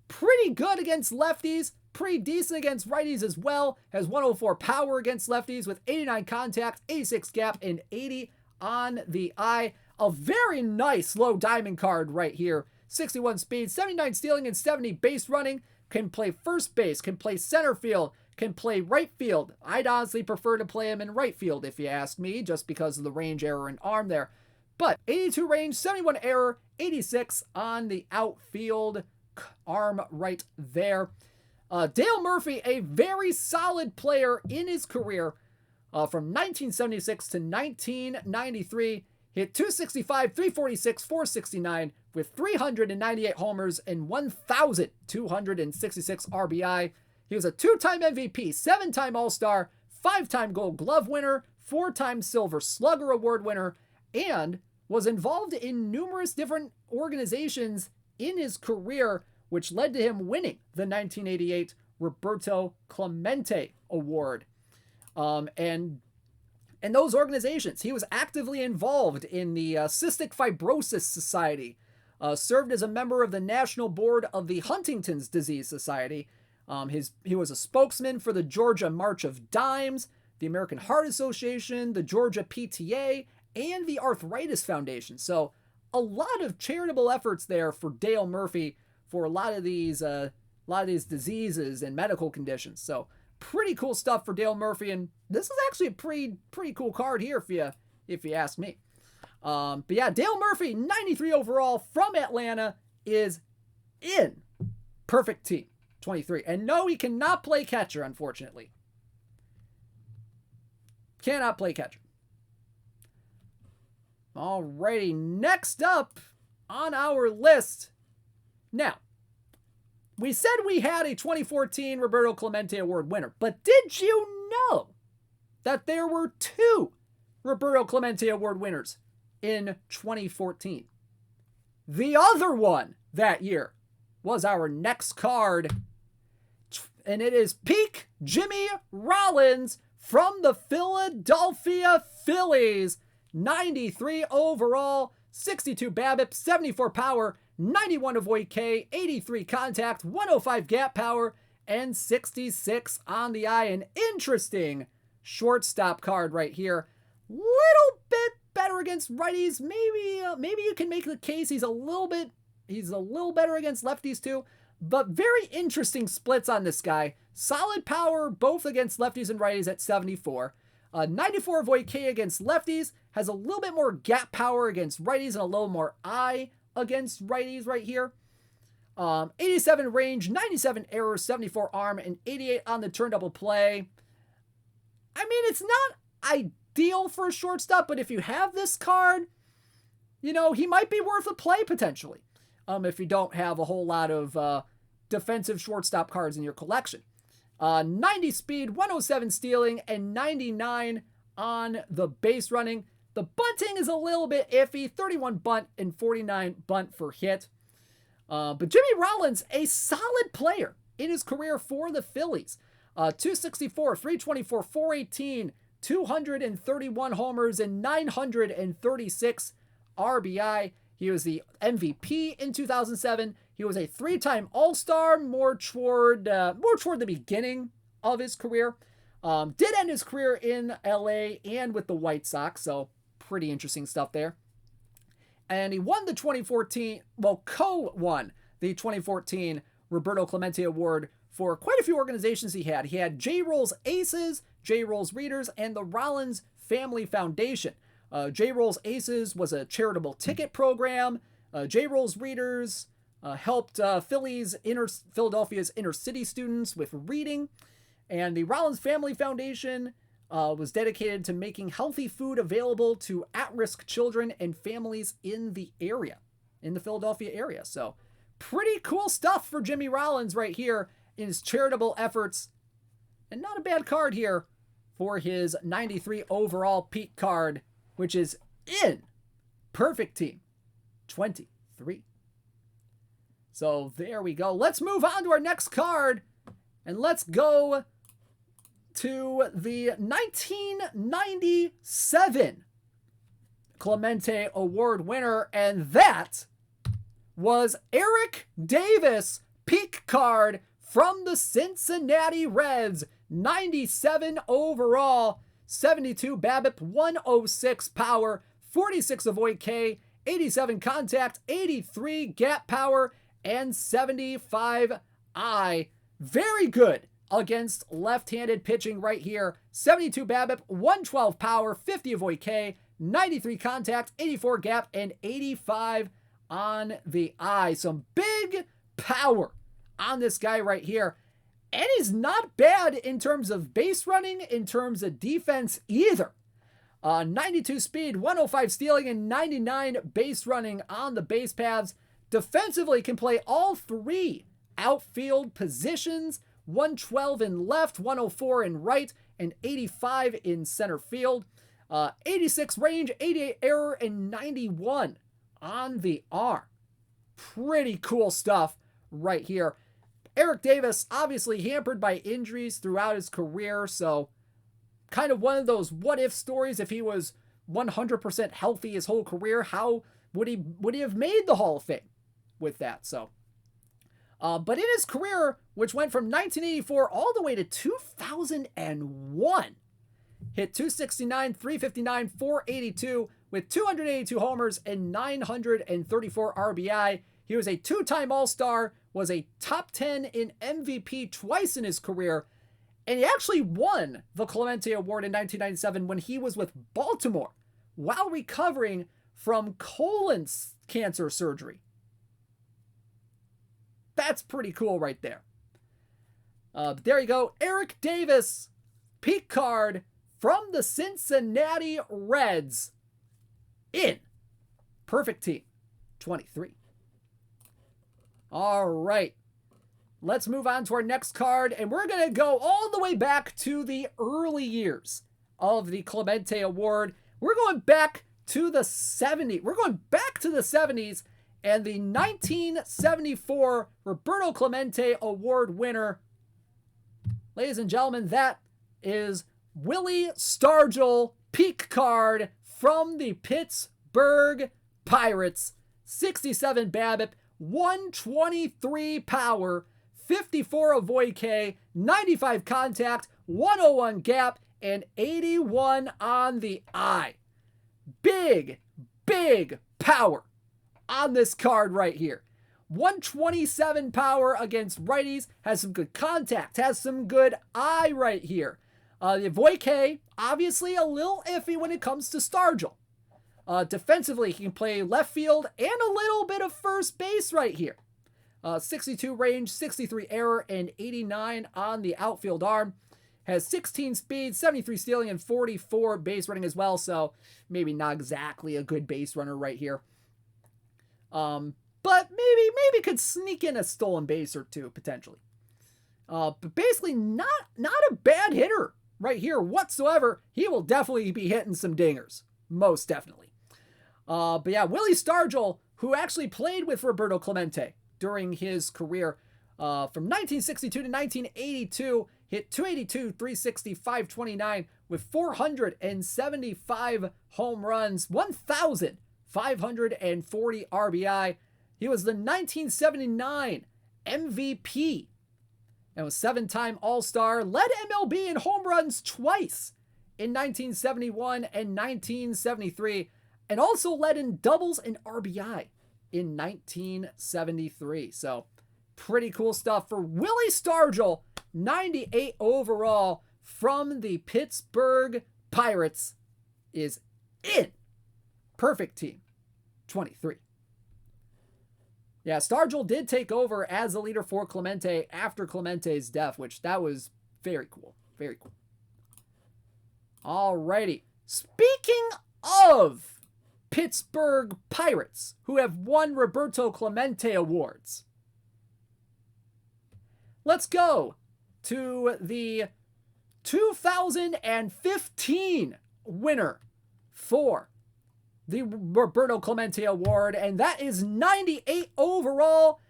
Pretty good against lefties, pretty decent against righties as well. Has 104 power against lefties with 89 contact, 86 gap, and 80 on the eye. A very nice low diamond card right here. 61 speed, 79 stealing, and 70 base running. Can play first base, can play center field, can play right field. I'd honestly prefer to play him in right field if you ask me, just because of the range error and arm there. But 82 range, 71 error, 86 on the outfield arm right there. Dale Murphy, a very solid player in his career from 1976 to 1993. Hit 265, 346, 469 with 398 homers and 1,266 RBI. He was a 2-time MVP, 7-time All-Star, 5-time Gold Glove winner, 4-time Silver Slugger Award winner, and was involved in numerous different organizations in his career, which led to him winning the 1988 Roberto Clemente Award. And in those organizations. He was actively involved in the Cystic Fibrosis Society, served as a member of the National Board of the Huntington's Disease Society. He was a spokesman for the Georgia March of Dimes, the American Heart Association, the Georgia PTA, and the Arthritis Foundation. So a lot of charitable efforts there for Dale Murphy for a lot of these diseases and medical conditions. So pretty cool stuff for Dale Murphy, and this is actually a pretty cool card here if you ask me. But yeah, Dale Murphy, 93 overall from Atlanta, is in perfect team 23. And no, he cannot play catcher, unfortunately. Cannot play catcher. Alrighty, next up on our list. Now, we said we had a 2014 Roberto Clemente Award winner, but did you know that there were 2 Roberto Clemente Award winners in 2014? The other one that year was our next card, and it is Peak Jimmy Rollins from the Philadelphia Phillies. 93 overall, 62 BABIP, 74 power, 91 avoid K, 83 contact, 105 gap power, and 66 on the eye. An interesting shortstop card right here. Little bit better against righties. Maybe you can make the case he's a little better against lefties too. But very interesting splits on this guy. Solid power both against lefties and righties at 74. 94 avoid K against lefties. Has a little bit more gap power against righties and a little more eye against righties right here. 87 range, 97 error, 74 arm, and 88 on the turn double play. I mean, it's not ideal for a shortstop, but if you have this card, you know, he might be worth a play potentially. If you don't have a whole lot of defensive shortstop cards in your collection. 90 speed, 107 stealing, and 99 on the base running. The bunting is a little bit iffy, 31 bunt and 49 bunt for hit. But Jimmy Rollins, a solid player in his career for the Phillies. 264, 324, 418, 231 homers, and 936 RBI. He was the MVP in 2007. He was a 3-time All-Star, more toward the beginning of his career. Did end his career in LA and with the White Sox, so pretty interesting stuff there. And he won the 2014, co-won the 2014 Roberto Clemente Award for quite a few organizations he had. He had J-Roll's Aces, J-Roll's Readers, and the Rollins Family Foundation. J-Roll's Aces was a charitable ticket program. J-Roll's Readers helped Philadelphia's inner city students with reading. And the Rollins Family Foundation was dedicated to making healthy food available to at-risk children and families in the Philadelphia area. So pretty cool stuff for Jimmy Rollins right here in his charitable efforts. And not a bad card here for his 93 overall peak card, which is in perfect team 23. So there we go. Let's move on to our next card, and let's go to the 1997 Clemente Award winner, and that was Eric Davis, peak card from the Cincinnati Reds. 97 overall, 72 BABIP, 106 power, 46 avoid K, 87 contact, 83 gap power, and 75 eye. Very good against left-handed pitching right here. 72 BABIP, 112 power, 50 avoid K, 93 contact, 84 gap, and 85 on the eye. Some big power on this guy right here. And he's not bad in terms of base running, in terms of defense either. 92 speed, 105 stealing, and 99 base running on the base paths. Defensively can play all 3 outfield positions. 112 in left, 104 in right, and 85 in center field. 86 range, 88 error, and 91 on the arm. Pretty cool stuff right here. Eric Davis, obviously hampered by injuries throughout his career, so kind of one of those what if stories. If he was 100% healthy his whole career, how would he have made the Hall of Fame with that? So, but in his career, which went from 1984 all the way to 2001, hit 269, 359, 482 with 282 homers and 934 RBI. He was a two-time All-Star, was a top 10 in MVP twice in his career, and he actually won the Clemente Award in 1997 when he was with Baltimore while recovering from colon cancer surgery. That's pretty cool right there. There you go. Eric Davis, peak card from the Cincinnati Reds in Perfect Team 23. All right. Let's move on to our next card, and we're going to go all the way back to the early years of the Clemente Award. We're going back to the 70s. We're going back to the 70s, and the 1974 Roberto Clemente Award winner, ladies and gentlemen, that is Willie Stargell, peak card from the Pittsburgh Pirates. 67 BABIP, 123 power, 54 avoid K, 95 contact, 101 gap, and 81 on the eye. Big power on this card right here. 127 power against righties, has some good contact, has some good eye right here. The avoid K, obviously a little iffy when it comes to Stargell. Defensively, he can play left field and a little bit of first base right here. 62 range, 63 error, and 89 on the outfield arm. Has 16 speed, 73 stealing, and 44 base running as well. So maybe not exactly a good base runner right here. But maybe could sneak in a stolen base or two potentially. But basically not a bad hitter right here whatsoever. He will definitely be hitting some dingers, most definitely. But yeah, Willie Stargell, who actually played with Roberto Clemente during his career, from 1962 to 1982, hit 282, 360, 529 with 475 home runs, 1,540 RBI. He was the 1979 MVP and was 7-time All-Star, led MLB in home runs twice in 1971 and 1973, and also led in doubles and RBI in 1973. So pretty cool stuff for Willie Stargell, 98 overall from the Pittsburgh Pirates, is in Perfect Team 23. Yeah, Stargell did take over as the leader for Clemente after Clemente's death, which that was very cool. Very cool. Alrighty. Speaking of Pittsburgh Pirates, who have won Roberto Clemente awards, let's go to the 2015 winner for the Roberto Clemente Award, and that is 98 overall,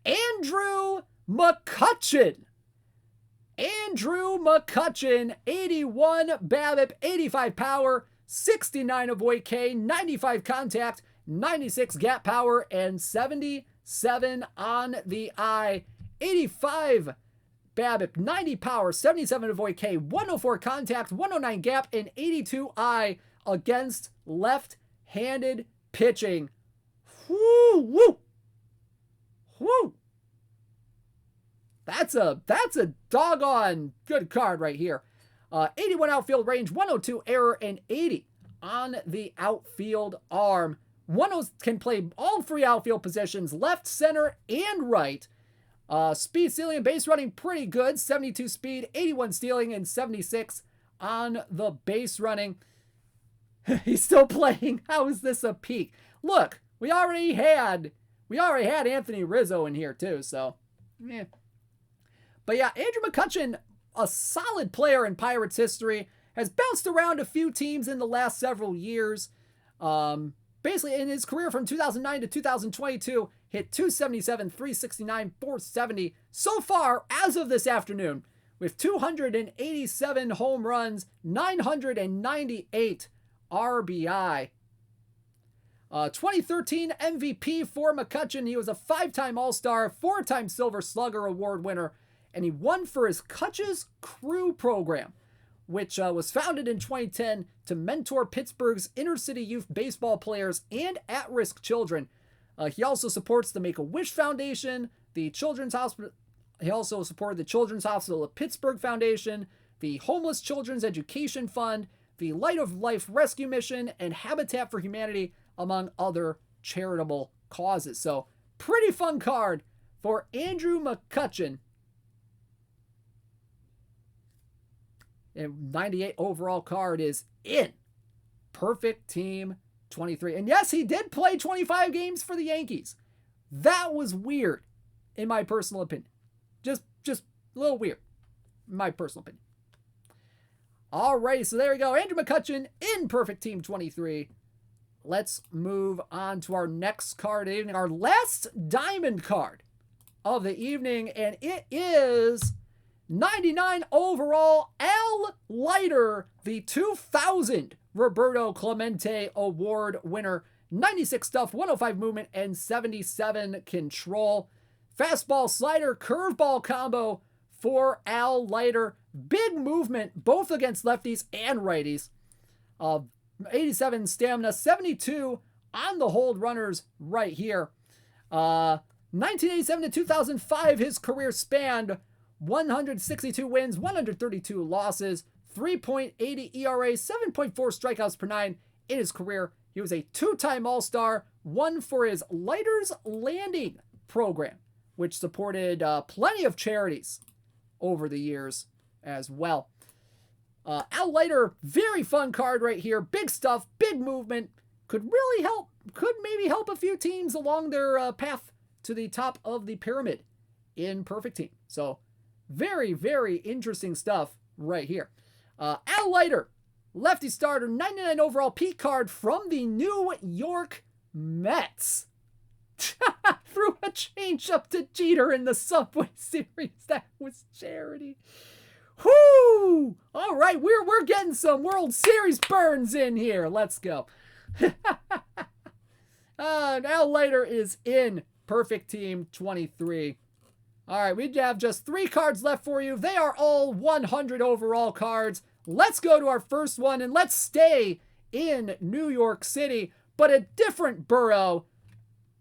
Andrew McCutchen. Andrew McCutchen, 81 BABIP, 85 power, 69 avoid K, 95 contact, 96 gap power, and 77 on the eye. 85 BABIP, 90 power, 77 avoid K, 104 contact, 109 gap, and 82 eye against left-handed pitching. Woo, woo, woo. That's a doggone good card right here. 81 outfield range, 102 error, and 80 on the outfield arm. 10 can play all three outfield positions, left, center, and right. Speed, stealing, and base running pretty good. 72 speed, 81 stealing, and 76 on the base running. He's still playing. How is this a peak? Look, we already had Anthony Rizzo in here too, so yeah. But yeah, Andrew McCutchen, a solid player in Pirates history, has bounced around a few teams in the last several years. Basically, in his career from 2009 to 2022, hit 277, 369, 470. So far, as of this afternoon, with 287 home runs, 998 RBI. 2013 MVP for McCutchen. He was a 5-time All-Star, 4-time Silver Slugger Award winner, and he won for his Cutch's Crew program, which was founded in 2010 to mentor Pittsburgh's inner-city youth baseball players and at-risk children. He also supports the Make-A-Wish Foundation, the Children's Hospital. He also supported the Children's Hospital of Pittsburgh Foundation, the Homeless Children's Education Fund, the Light of Life Rescue Mission, and Habitat for Humanity, among other charitable causes. So, pretty fun card for Andrew McCutchen. And 98 overall card is in. Perfect Team 23. And yes, he did play 25 games for the Yankees. That was weird, in my personal opinion. Just a little weird, in my personal opinion. All right, so there we go. Andrew McCutchen in Perfect Team 23. Let's move on to our next card of the evening, our last diamond card of the evening, and it is 99 overall Al Leiter, the 2000 Roberto Clemente Award winner. 96 stuff, 105 movement, and 77 control. Fastball, slider, curveball combo for Al Leiter. Big movement, both against lefties and righties. 87 stamina, 72 on the hold runners right here. 1987 to 2005, his career spanned 162 wins, 132 losses, 3.80 ERA, 7.4 strikeouts per nine in his career. He was a 2-time All-Star, one for his Leiter's Landing program, which supported plenty of charities over the years as well. Al Leiter, very fun card right here. Big stuff, big movement. Could maybe help a few teams along their path to the top of the pyramid in Perfect Team. So very, very interesting stuff right here. Al Leiter, lefty starter, 99 overall Pete card from the New York Mets. Threw a changeup to Jeter in the Subway Series. That was charity. Whoo! All right, we're getting some World Series burns in here. Let's go. Al Leiter is in Perfect Team 23. All right, we have just 3 cards left for you. They are all 100 overall cards. Let's go to our first one, and let's stay in New York City, but a different borough.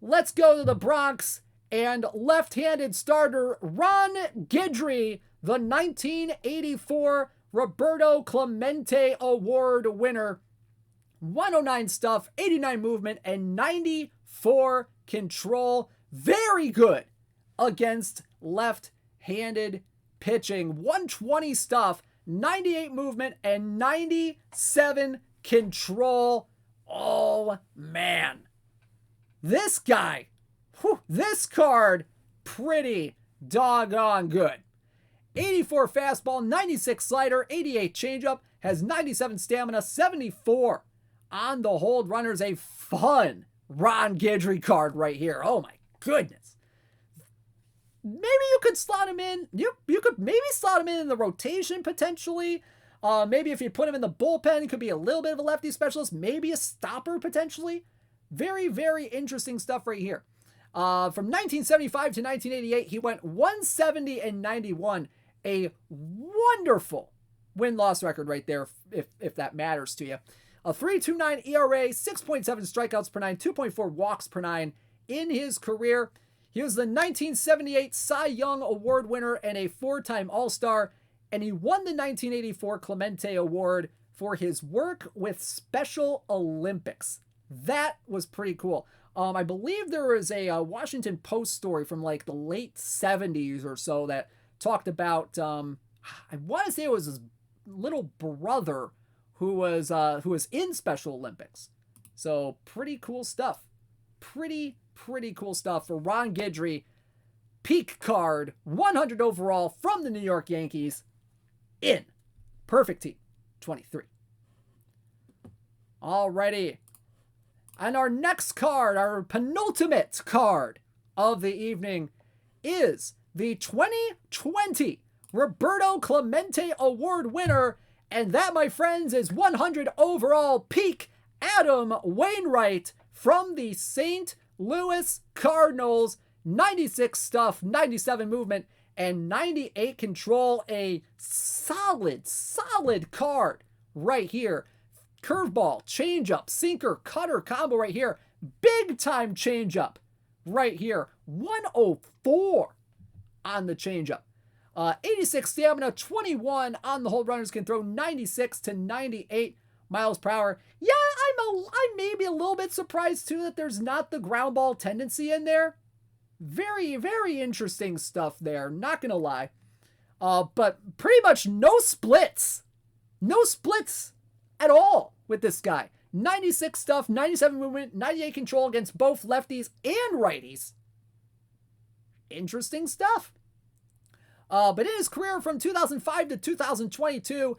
Let's go to the Bronx, and left-handed starter Ron Guidry, the 1984 Roberto Clemente Award winner. 109 stuff, 89 movement, and 94 control. Very good against left-handed pitching. 120 stuff, 98 movement, and 97 control. Oh, man. This guy, this card, pretty doggone good. 84 fastball, 96 slider, 88 changeup, has 97 stamina, 74 on the hold runners. A fun Ron Guidry card right here. Oh my goodness. Maybe you could slot him in. You could maybe slot him in the rotation potentially. Maybe if you put him in the bullpen, he could be a little bit of a lefty specialist. Maybe a stopper potentially. Very, very interesting stuff right here. From 1975 to 1988, he went 170 and 91. A wonderful win-loss record right there, if that matters to you. A 3.29 ERA, 6.7 strikeouts per nine, 2.4 walks per nine in his career. He was the 1978 Cy Young Award winner and a 4-time All-Star, and he won the 1984 Clemente Award for his work with Special Olympics. That was pretty cool. I believe there was a Washington Post story from like the late 70s or so that talked about, I want to say it was his little brother who was in Special Olympics. So pretty cool stuff. Pretty cool stuff for Ron Guidry. Peak card, 100 overall from the New York Yankees in Perfect Team 23. Alrighty. And our next card, our penultimate card of the evening, is the 2020 Roberto Clemente Award winner. And that, my friends, is 100 overall peak Adam Wainwright from the St. Louis Cardinals. 96 stuff, 97 movement, and 98 control. A solid card right here. Curveball, changeup, sinker, cutter combo right here. Big time changeup right here. 104 on the changeup. 86 stamina, 21 on the hold. Runners can throw 96 to 98 miles per hour. Yeah, I'm maybe a little bit surprised too that there's not the ground ball tendency in there. Very, very interesting stuff there. Not gonna lie. But pretty much no splits. No splits at all with this guy. 96 stuff, 97 movement, 98 control against both lefties and righties. Interesting stuff. But in his career from 2005 to 2022,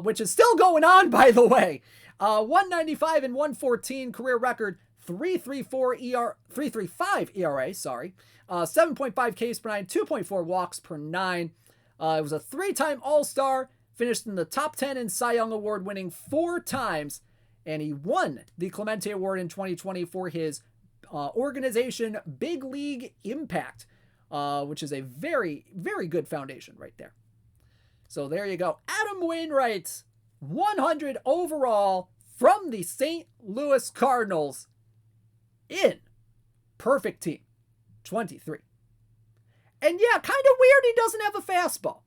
which is still going on, by the way, 195 and 114 career record, 3.35 ERA, sorry, 7.5 Ks per nine, 2.4 walks per nine. It was a 3-time All-Star, finished in the top 10 in Cy Young Award, winning 4 times, and he won the Clemente Award in 2020 for his organization Big League Impact, which is a very, very good foundation right there. So there you go. Adam Wainwright, 100 overall from the St. Louis Cardinals in Perfect Team 23. And yeah, kind of weird he doesn't have a fastball.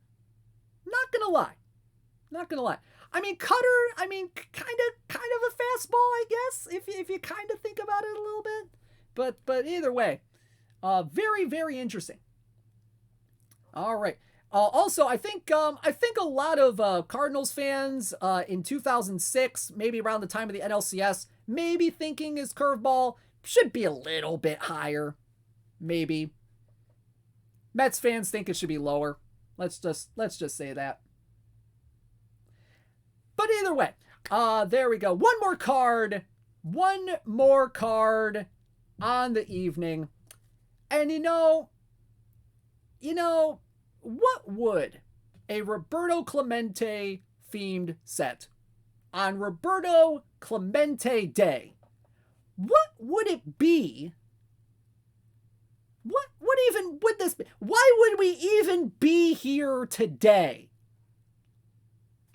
Not gonna lie. I mean, cutter, kind of a fastball, I guess, if you kind of think about it a little bit. But either way, very, very interesting. All right. Also, I think a lot of Cardinals fans in 2006, maybe around the time of the NLCS, maybe thinking his curveball should be a little bit higher. Maybe. Mets fans think it should be lower. Let's just say that. But either way, there we go. One more card on the evening. And you know, what would a Roberto Clemente themed set on Roberto Clemente Day, what would it be? What even would this be? Why would we even be here today?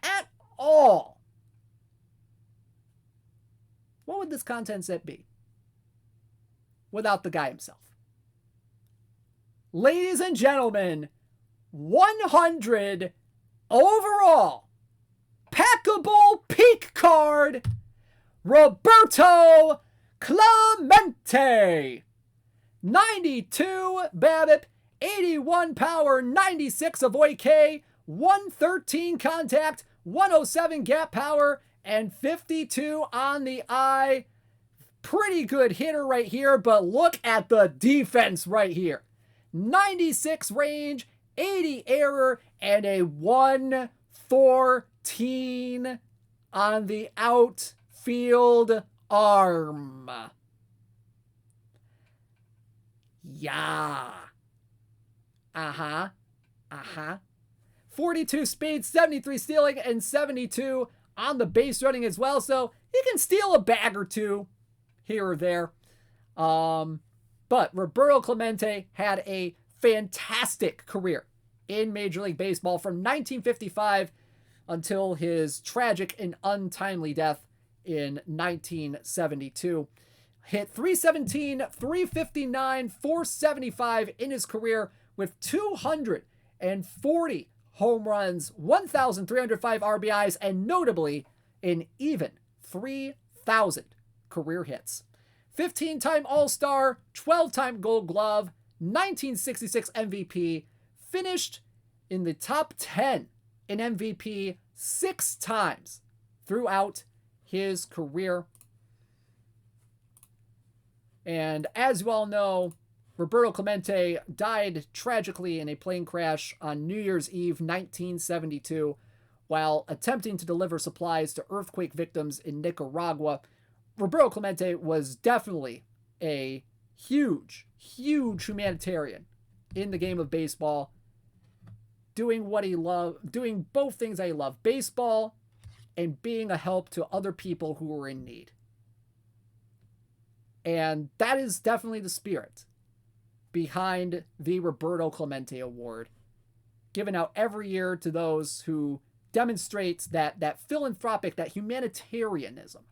At all? What would this content set be without the guy himself? Ladies and gentlemen, 100 overall packable peak card, Roberto Clemente. 92 BABIP, 81 power, 96 avoid K, 113 contact, 107 gap power, and 52 on the eye. Pretty good hitter right here, but look at the defense right here. 96 range, 80 error, and a 114 on the outfield arm. Yeah. 42 speed, 73 stealing, and 72 on the base running as well. So he can steal a bag or two here or there. But Roberto Clemente had a fantastic career in Major League Baseball from 1955 until his tragic and untimely death in 1972. Hit 317, 359, 475 in his career with 240 home runs, 1,305 RBIs, and notably an even 3,000 career hits. 15-time All-Star, 12-time Gold Glove, 1966 MVP, finished in the top 10 in MVP 6 times throughout his career. And as you all know, Roberto Clemente died tragically in a plane crash on New Year's Eve 1972 while attempting to deliver supplies to earthquake victims in Nicaragua. Roberto Clemente was definitely a huge humanitarian in the game of baseball. doing both things I love, baseball and being a help to other people who are in need. And that is definitely the spirit behind the Roberto Clemente Award, given out every year to those who demonstrate that philanthropic, that humanitarianism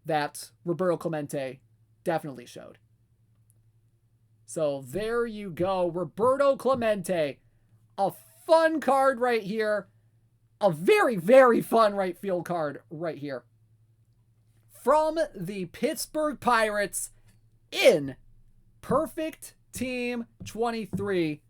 that Roberto Clemente definitely showed. So there you go, Roberto Clemente. A fun card right here. A very, very fun right field card right here. From the Pittsburgh Pirates in Perfect Team 23.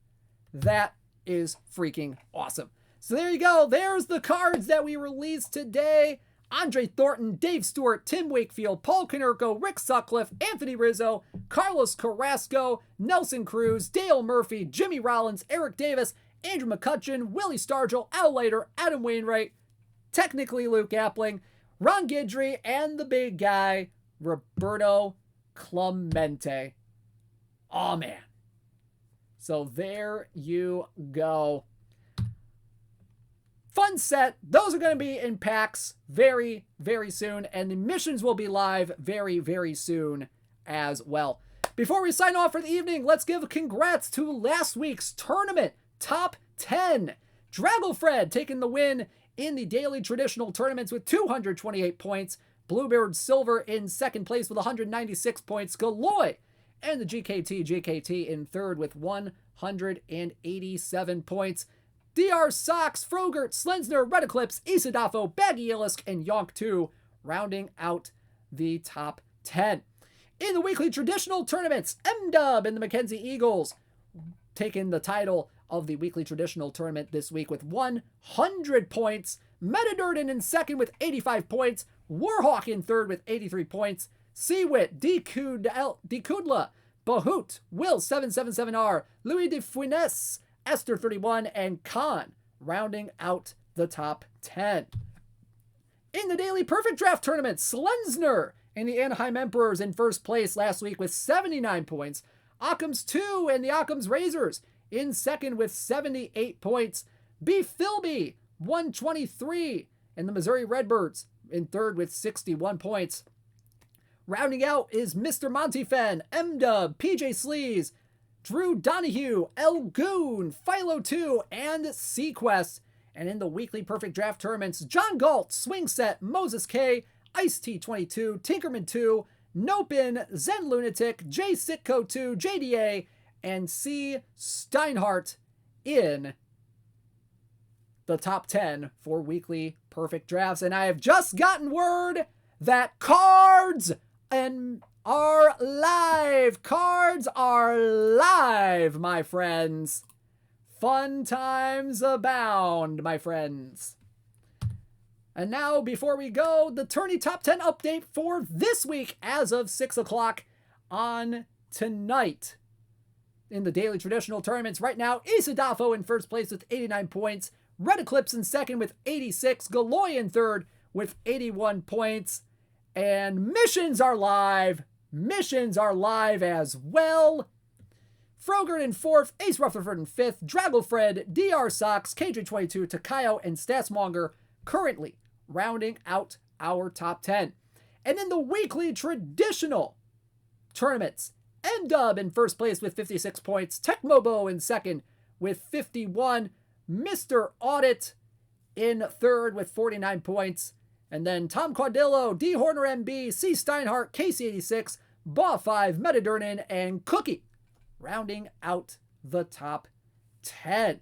That is freaking awesome. So there you go. There's the cards that we released today. Andre Thornton, Dave Stewart, Tim Wakefield, Paul Konerko, Rick Sutcliffe, Anthony Rizzo, Carlos Carrasco, Nelson Cruz, Dale Murphy, Jimmy Rollins, Eric Davis, Andrew McCutchen, Willie Stargell, Al Leiter, Adam Wainwright, technically Luke Appling, Ron Guidry, and the big guy, Roberto Clemente. Oh, man. So there you go. Fun set. Those are going to be in packs very, very soon. And the missions will be live very, very soon as well. Before we sign off for the evening, let's give a congrats to last week's tournament top 10. Dragglefred taking the win in the daily traditional tournaments with 228 points. Bluebird Silver in second place with 196 points. Galoy and the GKT in third with 187 points. DR Sox, Frogert, Slensner, Red Eclipse, Isadafo, Baggy Illisk, and Yonk 2 rounding out the top 10. In the weekly traditional tournaments, M-Dub and the Mackenzie Eagles taking the title of the weekly traditional tournament this week with 100 points. Metadurden in second with 85 points. Warhawk in third with 83 points. Seawit, Decudla, Bahoot, Will 777R, Louis de Funes, Esther 31, and Khan rounding out the top 10. In the daily perfect draft tournament, Slensner and the Anaheim Emperors in first place last week with 79 points. Occam's 2 and the Occam's Razors in second with 78 points. B. Philby, 123, and the Missouri Redbirds in third with 61 points. Rounding out is Mr. Montefen, M-Dub, PJ Sleaze, Drew Donahue, El Goon, Philo 2, and Sequest. And in the weekly perfect draft tournaments, John Galt, Swing Set, Moses K, Ice-T 22, Tinkerman 2, Nopin, Zen Lunatic, J Sitco 2, JDA, and C Steinhardt in the top 10 for weekly perfect drafts. And I have just gotten word that cards are live. Cards are live, my friends. Fun times abound, my friends. And now, before we go, the tourney top 10 update for this week as of 6 o'clock on tonight. In the daily traditional tournaments right now, Isadafo in first place with 89 points. Red Eclipse in second with 86. Galoy in third with 81 points. And missions are live. Missions are live as well. Frogert in fourth. Ace Rutherford in fifth. Dragglefred, DR Sox, KJ22, Takayo, and Statsmonger currently rounding out our top 10. And in the weekly traditional tournaments, M-Dub in first place with 56 points. Tecmobo in second with 51. Mr. Audit in third with 49 points. And then Tom Caudillo, D. Horner MB, C. Steinhardt, KC86, Baw 5, Metadurnin, and Cookie rounding out the top 10.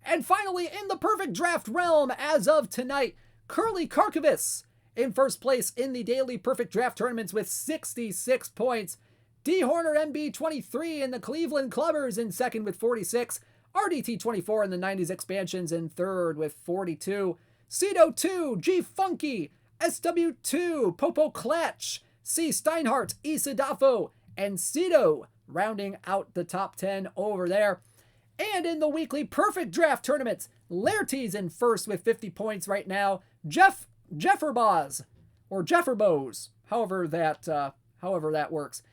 And finally, in the perfect draft realm as of tonight, Curly Karkovis in first place in the daily perfect draft tournaments with 66 points. D. Horner MB 23 in the Cleveland Clubbers in second with 46. RDT 24 in the 90s expansions in third with 42. Cedo 2, G Funky, SW2, Popo Klatch, C Steinhardt, Isadafo, and Cedo rounding out the top 10 over there. And in the weekly perfect draft tournaments, Laertes in first with 50 points right now. Jefferboz, or Jefferbos, however that works.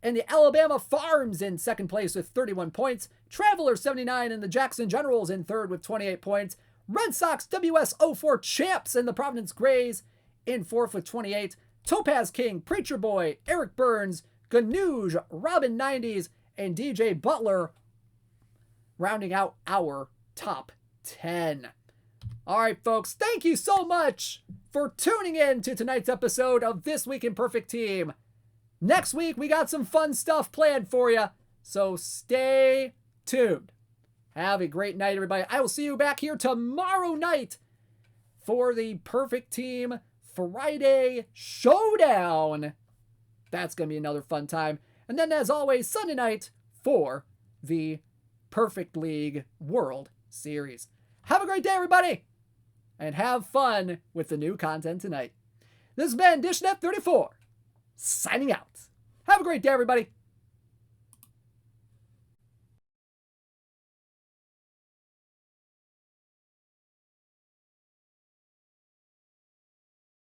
and the Alabama Farms in second place with 31 points. Traveler 79 and the Jackson Generals in third with 28 points. Red Sox WS04 champs and the Providence Grays in fourth with 28. Topaz King, Preacher Boy, Eric Burns, Ganouge, Robin 90s, and DJ Butler rounding out our top 10. All right, folks, thank you so much for tuning in to tonight's episode of This Week in Perfect Team. Next week, we got some fun stuff planned for you, so stay tuned. Have a great night, everybody. I will see you back here tomorrow night for the Perfect Team Friday Showdown. That's going to be another fun time. And then, as always, Sunday night for the Perfect League World Series. Have a great day, everybody, and have fun with the new content tonight. This has been DishNet34, signing out. Have a great day, everybody.